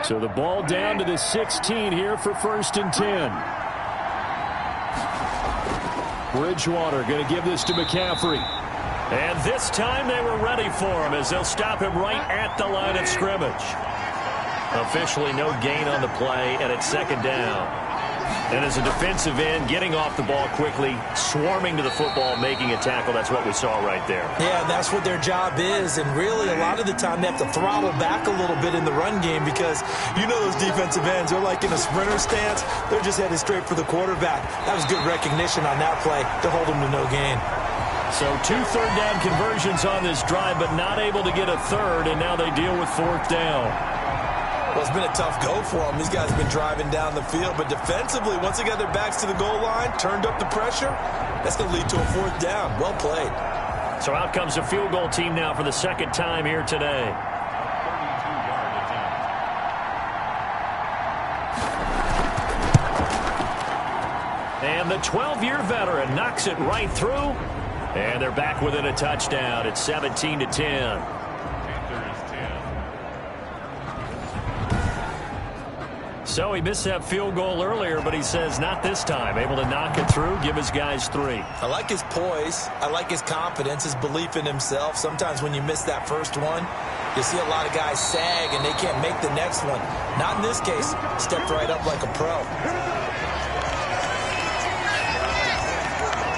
So the ball down to the 16 here for 1st and 10. Bridgewater going to give this to McCaffrey. And this time they were ready for him as they'll stop him right at the line of scrimmage. Officially no gain on the play, and it's 2nd down. And as a defensive end, getting off the ball quickly, swarming to the football, making a tackle, that's what we saw right there. Yeah, that's what their job is. And really, a lot of the time, they have to throttle back a little bit in the run game because you know those defensive ends, they're like in a sprinter stance. They're just headed straight for the quarterback. That was good recognition on that play to hold them to no gain. So 2 third-down conversions on this drive, but not able to get a third, and now they deal with 4th down. Well, it's been a tough go for them. These guys have been driving down the field. But defensively, once they got their backs to the goal line, turned up the pressure, that's going to lead to a 4th down. Well played. So out comes a field goal team now for the 2nd time here today. And the 12-year veteran knocks it right through. And they're back within a touchdown. It's 17-10. So he missed that field goal earlier, but he says not this time. Able to knock it through, give his guys 3. I like his poise. I like his confidence, his belief in himself. Sometimes when you miss that first one, you see a lot of guys sag and they can't make the next one. Not in this case. Stepped right up like a pro.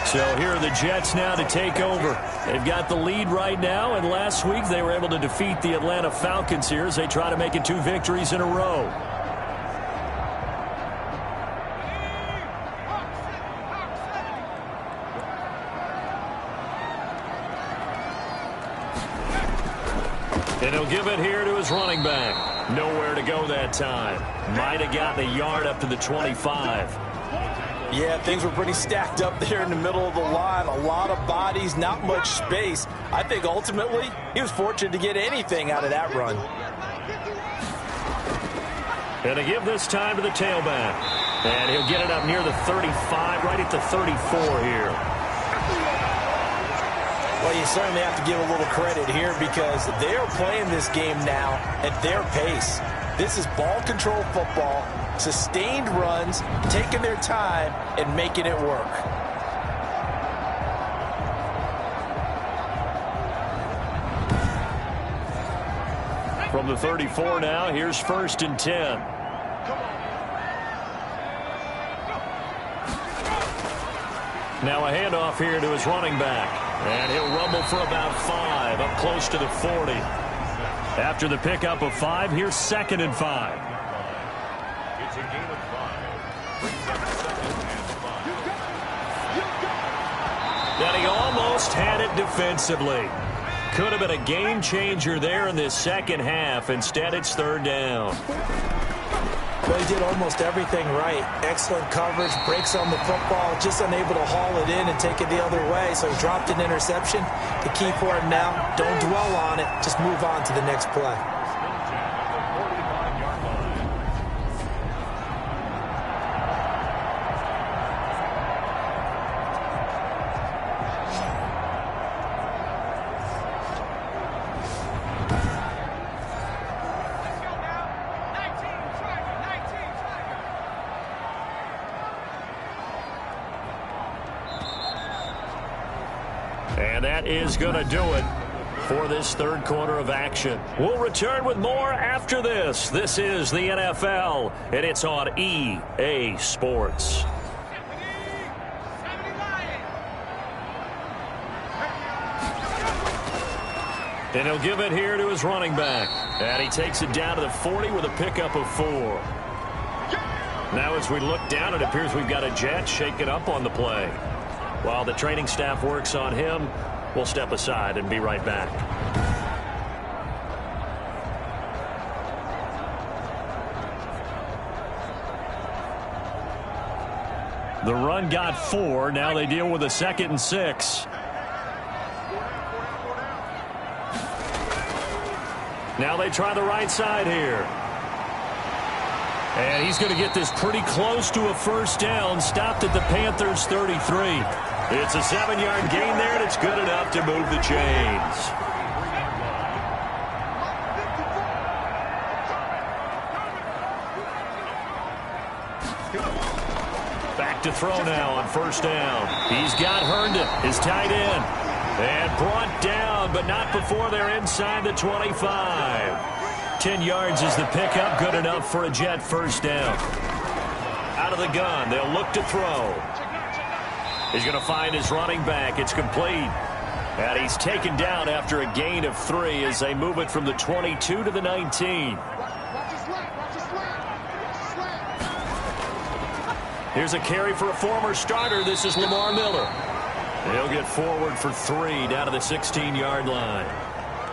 So here are the Jets now to take over. They've got the lead right now, and last week they were able to defeat the Atlanta Falcons here as they try to make it 2 victories in a row. And he'll give it here to his running back. Nowhere to go that time. Might have gotten a yard up to the 25. Yeah, things were pretty stacked up there in the middle of the line. A lot of bodies, not much space. I think ultimately he was fortunate to get anything out of that run. And to give this time to the tailback. And he'll get it up near the 35, right at the 34 here. Well, you certainly have to give a little credit here because they're playing this game now at their pace. This is ball control football, sustained runs, taking their time and making it work. From the 34 now, here's 1st and 10. Now a handoff here to his running back. And he'll rumble for about 5, up close to the 40. After the pickup of 5, here's 2nd and 5. It's a game of 5. And he almost had it defensively. Could have been a game changer there in this second half. Instead, it's 3rd down. Well, he did almost everything right. Excellent coverage, breaks on the football, just unable to haul it in and take it the other way. So he dropped an interception. The key for him now, don't dwell on it. Just move on to the next play. And that is going to do it for this 3rd quarter of action. We'll return with more after this. This is the NFL, and it's on EA Sports. And he'll give it here to his running back. And he takes it down to the 40 with a pickup of 4. Now as we look down, it appears we've got a Jet shaken up on the play. While the training staff works on him, we'll step aside and be right back. The run got 4. Now they deal with a 2nd and 6. Now they try the right side here. And he's going to get this pretty close to a 1st down. Stopped at the Panthers' 33. It's a 7-yard gain there, and it's good enough to move the chains. to throw now on first down. He's got Herndon, his tight end. And brought down, but not before they're inside the 25. 10 yards is the pickup, good enough for a Jet first down. Out of the gun, they'll look to throw. He's going to find his running back. It's complete. And he's taken down after a gain of 3 as they move it from the 22 to the 19. Here's a carry for a former starter. This is Lamar Miller. He'll get forward for 3 down to the 16-yard line.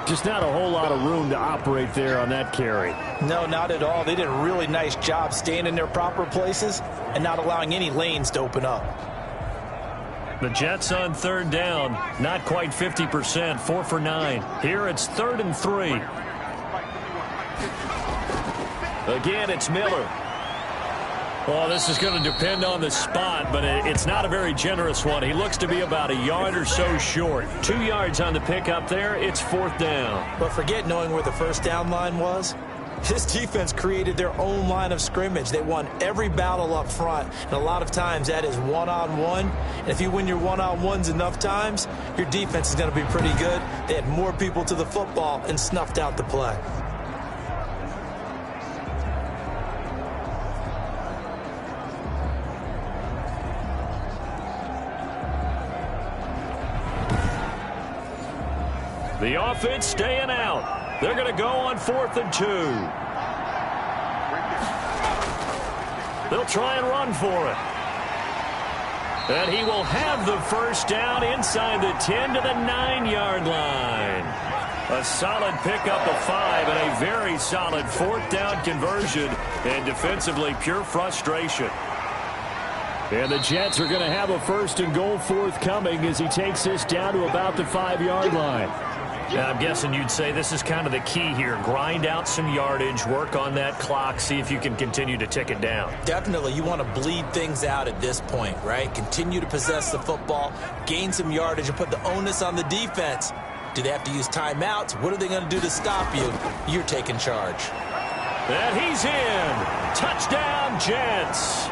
Just not a whole lot of room to operate there on that carry. No, not at all. They did a really nice job staying in their proper places and not allowing any lanes to open up. The Jets on third down, not quite 50%, 4 for 9. Here it's 3rd and 3. Again, it's Miller. Well, this is going to depend on the spot, but it's not a very generous one. He looks to be about a yard or so short. 2 yards on the pickup there. It's 4th down. But forget knowing where the first down line was. This defense created their own line of scrimmage. They won every battle up front, and a lot of times that is one-on-one. And if you win your one-on-ones enough times, your defense is going to be pretty good. They had more people to the football and snuffed out the play. The offense staying out. They're going to go on 4th and 2. They'll try and run for it. And he will have the first down inside the 10 to the 9-yard line. A solid pickup of 5 and a very solid 4th down conversion. And defensively, pure frustration. And the Jets are going to have a 1st and goal forthcoming as he takes this down to about the 5-yard line. Yeah, I'm guessing you'd say this is kind of the key here. Grind out some yardage, work on that clock, see if you can continue to tick it down. Definitely, you want to bleed things out at this point, right? Continue to possess the football, gain some yardage, and put the onus on the defense. Do they have to use timeouts? What are they going to do to stop you? You're taking charge. And he's in. Touchdown, Jets.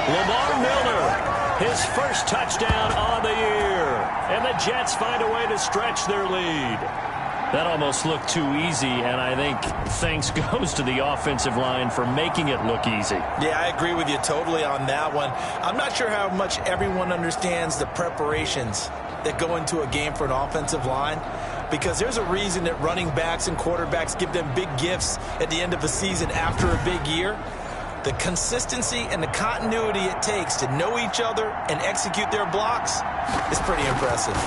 Lamar Miller, his first touchdown on the year. And the Jets find a way to stretch their lead. That almost looked too easy, and I think thanks goes to the offensive line for making it look easy. Yeah, I agree with you totally on that one. I'm not sure how much everyone understands the preparations that go into a game for an offensive line, because there's a reason that running backs and quarterbacks give them big gifts at the end of a season after a big year. The consistency and the continuity it takes to know each other and execute their blocks is pretty impressive.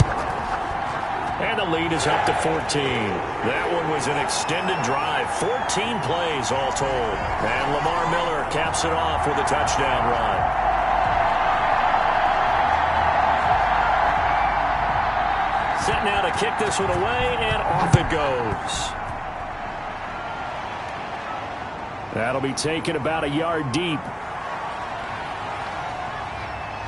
And the lead is up to 14. That one was an extended drive. 14 plays all told. And Lamar Miller caps it off with a touchdown run. Set now to kick this one away, and off it goes. That'll be taken about a yard deep.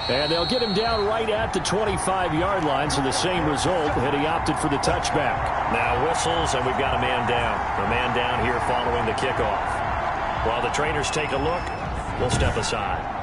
And they'll get him down right at the 25-yard line, so the same result, and he opted for the touchback. Now whistles, and we've got a man down. A man down here following the kickoff. While the trainers take a look, we'll step aside.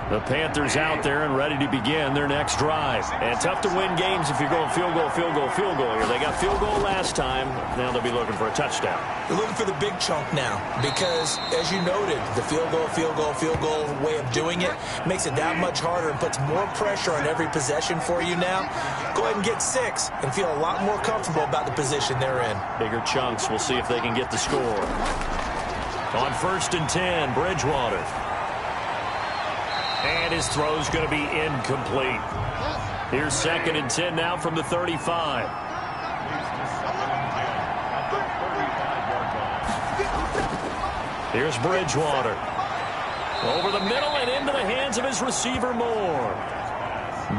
The Panthers out there and ready to begin their next drive. And tough to win games if you're going field goal, field goal, field goal here. They got field goal last time. Now they'll be looking for a touchdown. They're looking for the big chunk now because, as you noted, the field goal, field goal, field goal way of doing it makes it that much harder and puts more pressure on every possession for you now. Go ahead and get 6 and feel a lot more comfortable about the position they're in. Bigger chunks. We'll see if they can get the score. On 1st and 10, Bridgewater. And his throw's going to be incomplete. Here's 2nd and 10 now from the 35. Here's Bridgewater. Over the middle and into the hands of his receiver Moore.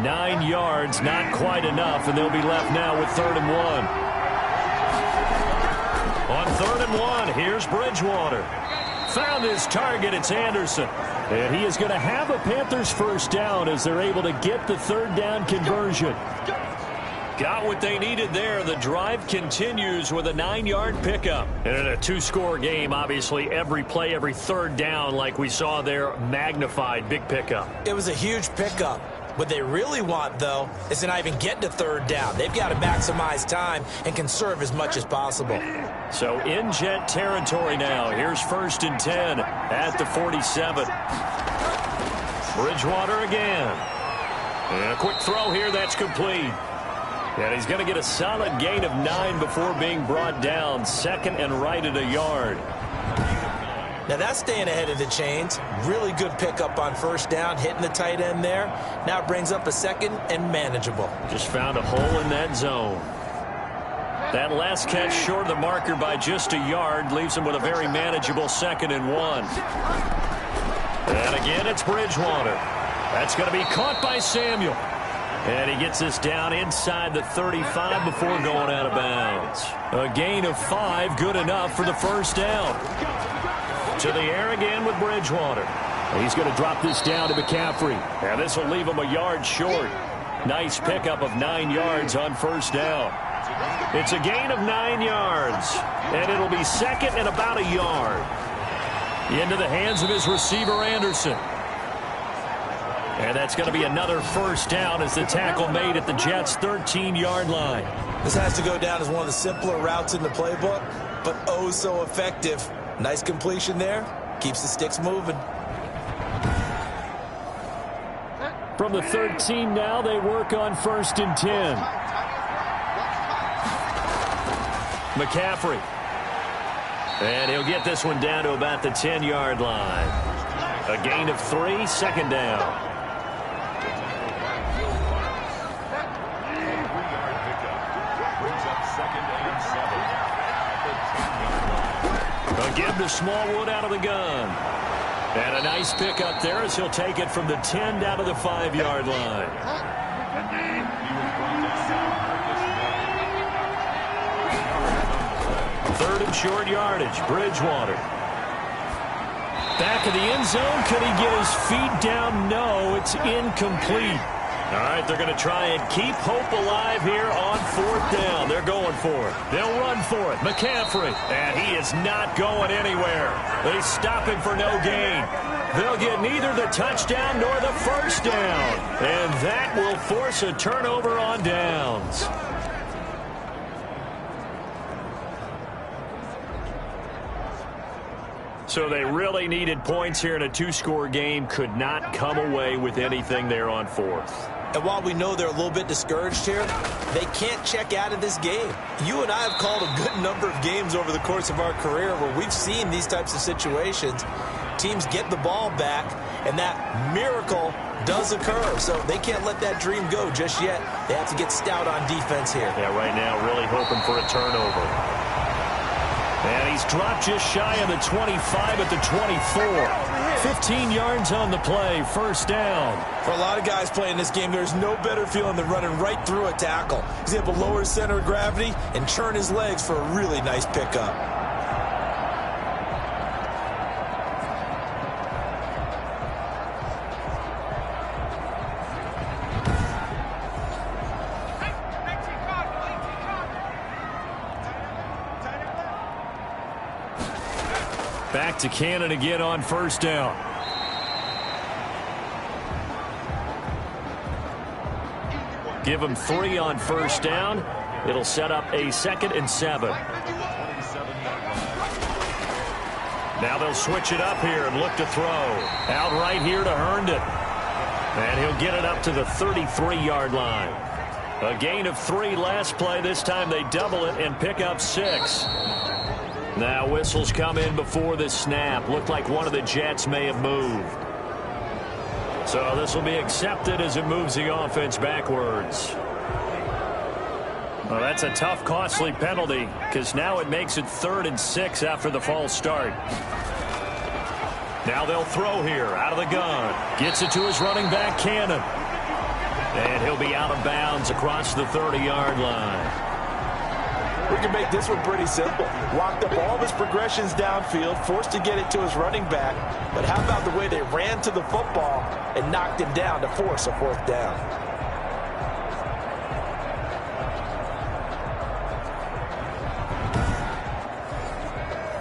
9 yards, not quite enough, and they'll be left now with 3rd and 1. On 3rd and 1, here's Bridgewater. Found his target, it's Anderson. And he is going to have a Panthers first down as they're able to get the 3rd down conversion. Got what they needed there. The drive continues with a 9-yard pickup. And in a 2-score game, obviously every play, every third down, like we saw there, magnified. Big pickup. It was a huge pickup. What they really want, though, is to not even get to third down. They've got to maximize time and conserve as much as possible. So in Jet territory now. Here's 1st and 10 at the 47. Bridgewater again. And a quick throw here that's complete. And he's going to get a solid gain of 9 before being brought down. 2nd and right at a yard. Now that's staying ahead of the chains. Really good pickup on 1st down, hitting the tight end there. Now it brings up a 2nd and manageable. Just found a hole in that zone. That last catch short of the marker by just a yard leaves him with a very manageable 2nd and 1. And again, it's Bridgewater. That's going to be caught by Samuel. And he gets this down inside the 35 before going out of bounds. A gain of 5, good enough for the 1st down. To the air again with Bridgewater. He's going to drop this down to McCaffrey. And this will leave him a yard short. Nice pickup of 9 yards on 1st down. It's a gain of 9 yards. And it'll be 2nd and about a yard. Into the hands of his receiver, Anderson. And that's going to be another 1st down as the tackle made at the Jets' 13-yard line. This has to go down as one of the simpler routes in the playbook, but oh so effective. Nice completion there. Keeps the sticks moving. From the 13 now, they work on 1st and 10. McCaffrey. And he'll get this one down to about the 10-yard line. A gain of 3, 2nd down. Give to Smallwood out of the gun. And a nice pickup there as he'll take it from the 10 down to the 5-yard line. Third and short yardage. Bridgewater. Back of the end zone. Could he get his feet down? No, it's incomplete. All right, they're going to try and keep hope alive here on 4th down. They're going for it. They'll run for it. McCaffrey. And he is not going anywhere. They stop him for no gain. They'll get neither the touchdown nor the 1st down. And that will force a turnover on downs. So they really needed points here in a 2-score game. Could not come away with anything there on 4th. And while we know they're a little bit discouraged here, they can't check out of this game. You and I have called a good number of games over the course of our career where we've seen these types of situations. Teams get the ball back, and that miracle does occur. So they can't let that dream go just yet. They have to get stout on defense here. Yeah, right now really hoping for a turnover. And he's dropped just shy of the 25 at the 24. 15 yards on the play, 1st down. For a lot of guys playing this game, there's no better feeling than running right through a tackle. He's able to lower his center of gravity and churn his legs for a really nice pickup. Back to Cannon again on 1st down. Give him 3 on 1st down. It'll set up a 2nd and 7. Now they'll switch it up here and look to throw. Out right here to Herndon. And he'll get it up to the 33-yard line. A gain of 3 last play. This time they double it and pick up 6. Now whistles come in before the snap. Looked like one of the Jets may have moved. So this will be accepted as it moves the offense backwards. Well, that's a tough, costly penalty because now it makes it 3rd and 6 after the false start. Now they'll throw here out of the gun. Gets it to his running back, Cannon. And he'll be out of bounds across the 30-yard line. We can make this one pretty simple. Walked up all of his progressions downfield, forced to get it to his running back. But how about the way they ran to the football and knocked him down to force a 4th down?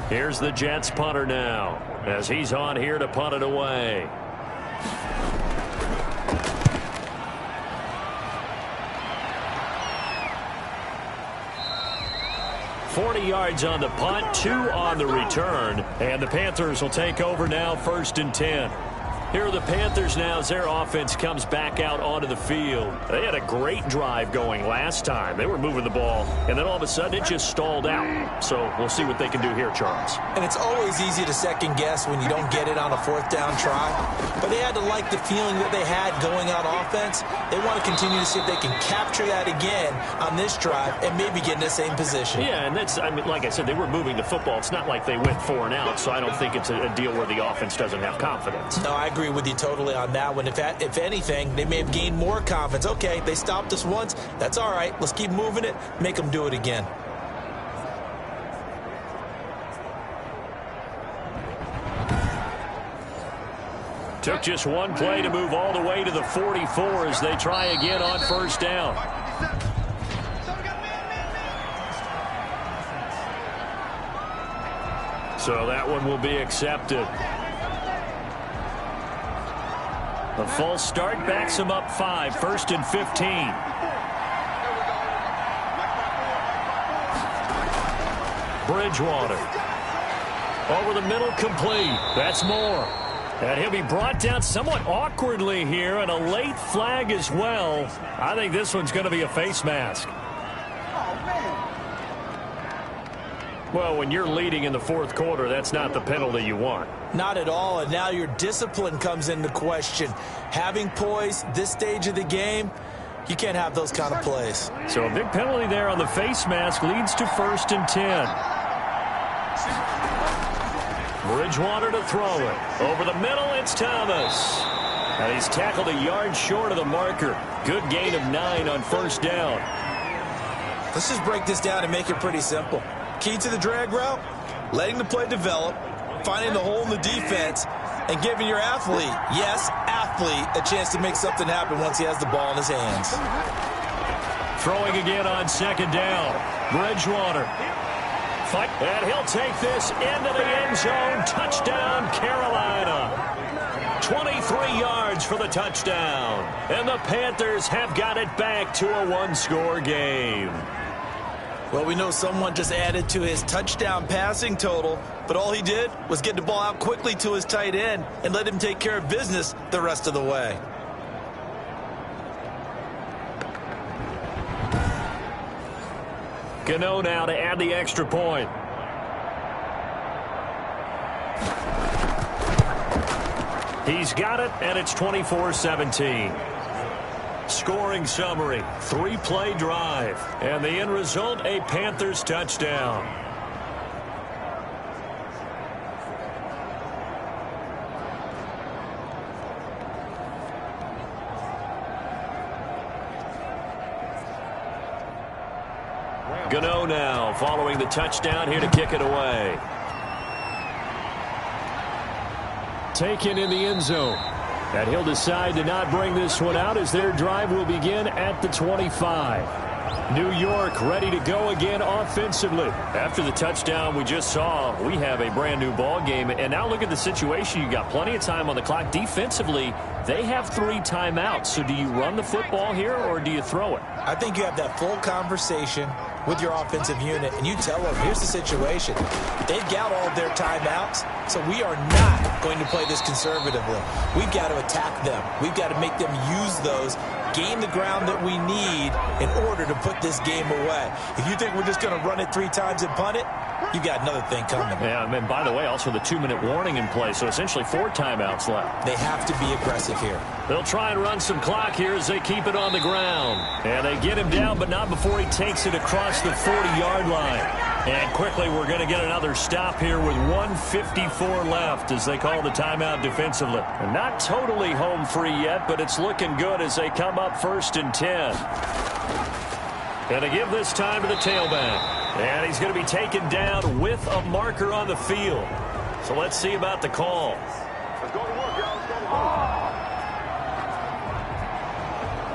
Here's the Jets punter now, as he's on here to punt it away. "40 yards on the punt, 2 on the return, and the Panthers will take over now, 1st and 10. Here are the Panthers now as their offense comes back out onto the field. They had a great drive going last time. They were moving the ball, and then all of a sudden it just stalled out. So we'll see what they can do here, Charles. And it's always easy to second guess when you don't get it on a 4th down try. But they had to like the feeling that they had going on offense. They want to continue to see if they can capture that again on this drive and maybe get in the same position. Yeah, and that's, I mean, like I said, they were moving the football. It's not like they went 4 and out, so I don't think it's a deal where the offense doesn't have confidence. No, I agree with you totally on that one. If anything, they may have gained more confidence. Okay, they stopped us once. That's all right. Let's keep moving it. Make them do it again. Took just one play to move all the way to the 44 as they try again on 1st down. So that one will be accepted. A false start backs him up 5, 1st and 15. Bridgewater. Over the middle, complete. That's Moore. And he'll be brought down somewhat awkwardly here, and a late flag as well. I think this one's going to be a face mask. Well, when you're leading in the 4th quarter, that's not the penalty you want. Not at all, and now your discipline comes into question. Having poise this stage of the game, you can't have those kind of plays. So a big penalty there on the face mask leads to 1st and 10. Bridgewater to throw it. Over the middle, it's Thomas. And he's tackled a yard short of the marker. Good gain of 9 on 1st down. Let's just break this down and make it pretty simple. Key to the drag route, letting the play develop, finding the hole in the defense, and giving your athlete, yes, athlete, a chance to make something happen once he has the ball in his hands. Throwing again on 2nd down. Bridgewater. And he'll take this into the end zone. Touchdown, Carolina. 23 yards for the touchdown. And the Panthers have got it back to a 1-score game. Well, we know someone just added to his touchdown passing total, but all he did was get the ball out quickly to his tight end and let him take care of business the rest of the way. Gano now to add the extra point. He's got it, and it's 24-17. Scoring summary, 3-play drive, and the end result, a Panthers touchdown. Gano now following the touchdown here to kick it away. Taken in the end zone. And he'll decide to not bring this one out as their drive will begin at the 25. New York ready to go again offensively. After the touchdown we just saw, we have a brand new ball game. And now look at the situation. You got plenty of time on the clock. Defensively, they have 3 timeouts. So do you run the football here or do you throw it? I think you have that full conversation with your offensive unit, and you tell them, here's the situation. They've got all of their timeouts, so we are not going to play this conservatively. We've got to attack them. We've got to make them use those, gain the ground that we need in order to put this game away. If you think we're just going to run it 3 times and punt it, you got another thing coming. Yeah, and by the way, also the 2-minute warning in play, so essentially 4 timeouts left. They have to be aggressive here. They'll try and run some clock here as they keep it on the ground. And they get him down, but not before he takes it across the 40-yard line. And quickly we're going to get another stop here with 1:54 left as they call the timeout defensively. And not totally home free yet, but it's looking good as they come up 1st and 10. And they give this time to the tailback. And he's going to be taken down with a marker on the field. So let's see about the call. Let's go to work, y'all. Let's go to work.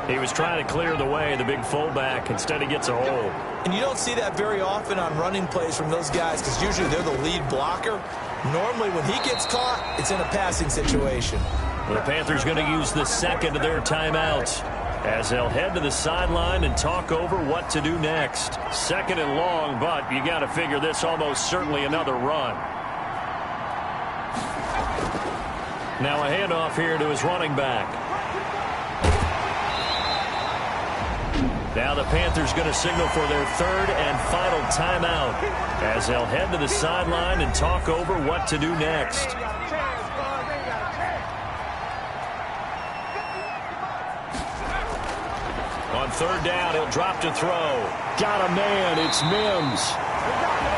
He was trying to clear the way, the big fullback. Instead, he gets a hold. And you don't see that very often on running plays from those guys because usually they're the lead blocker. Normally, when he gets caught, it's in a passing situation. The Panthers going to use the second of their timeouts as they'll head to the sideline and talk over what to do next. Second and long, but you got to figure this almost certainly another run. Now a handoff here to his running back. Now the Panthers going to signal for their third and final timeout as they'll head to the sideline and talk over what to do next. On third down, he'll drop to throw. Got a man. It's Mims.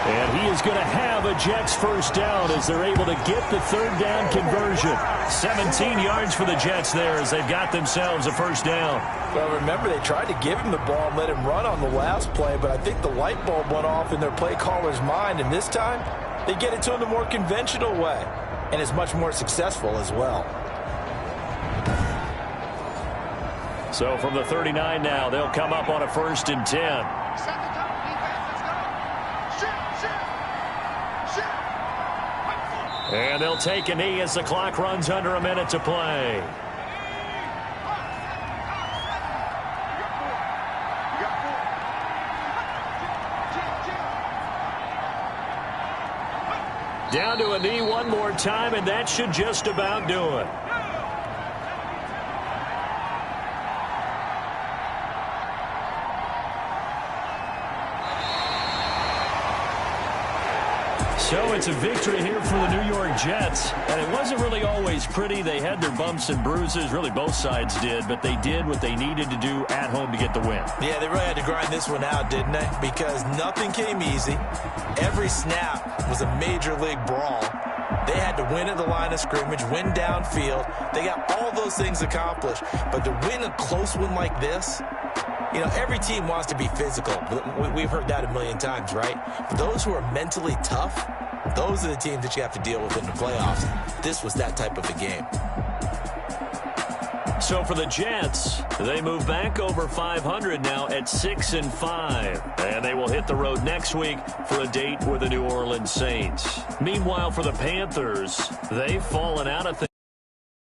And he is going to have a Jets first down as they're able to get the third down conversion. 17 yards for the Jets there as they've got themselves a first down. Well, remember, they tried to give him the ball and let him run on the last play, but I think the light bulb went off in their play caller's mind, and this time they get it to him the more conventional way, and it's much more successful as well. So from the 39 now, they'll come up on a 1st and 10. And they'll take a knee as the clock runs under a minute to play. Down to a knee one more time, and that should just about do it. So it's a victory here for the New York Jets, and it wasn't really always pretty. They had their bumps and bruises, really both sides did, but they did what they needed to do at home to get the win. Yeah, they really had to grind this one out, didn't they? Because nothing came easy. Every snap was a major league brawl. They had to win at the line of scrimmage, win downfield. They got all those things accomplished, but to win a close one like this, you know, every team wants to be physical. We've heard that a million times, right? But those who are mentally tough, those are the teams that you have to deal with in the playoffs. This was that type of a game. So for the Jets, they move back over 500 now at 6-5. And they will hit the road next week for a date with the New Orleans Saints. Meanwhile, for the Panthers, they've fallen out of things.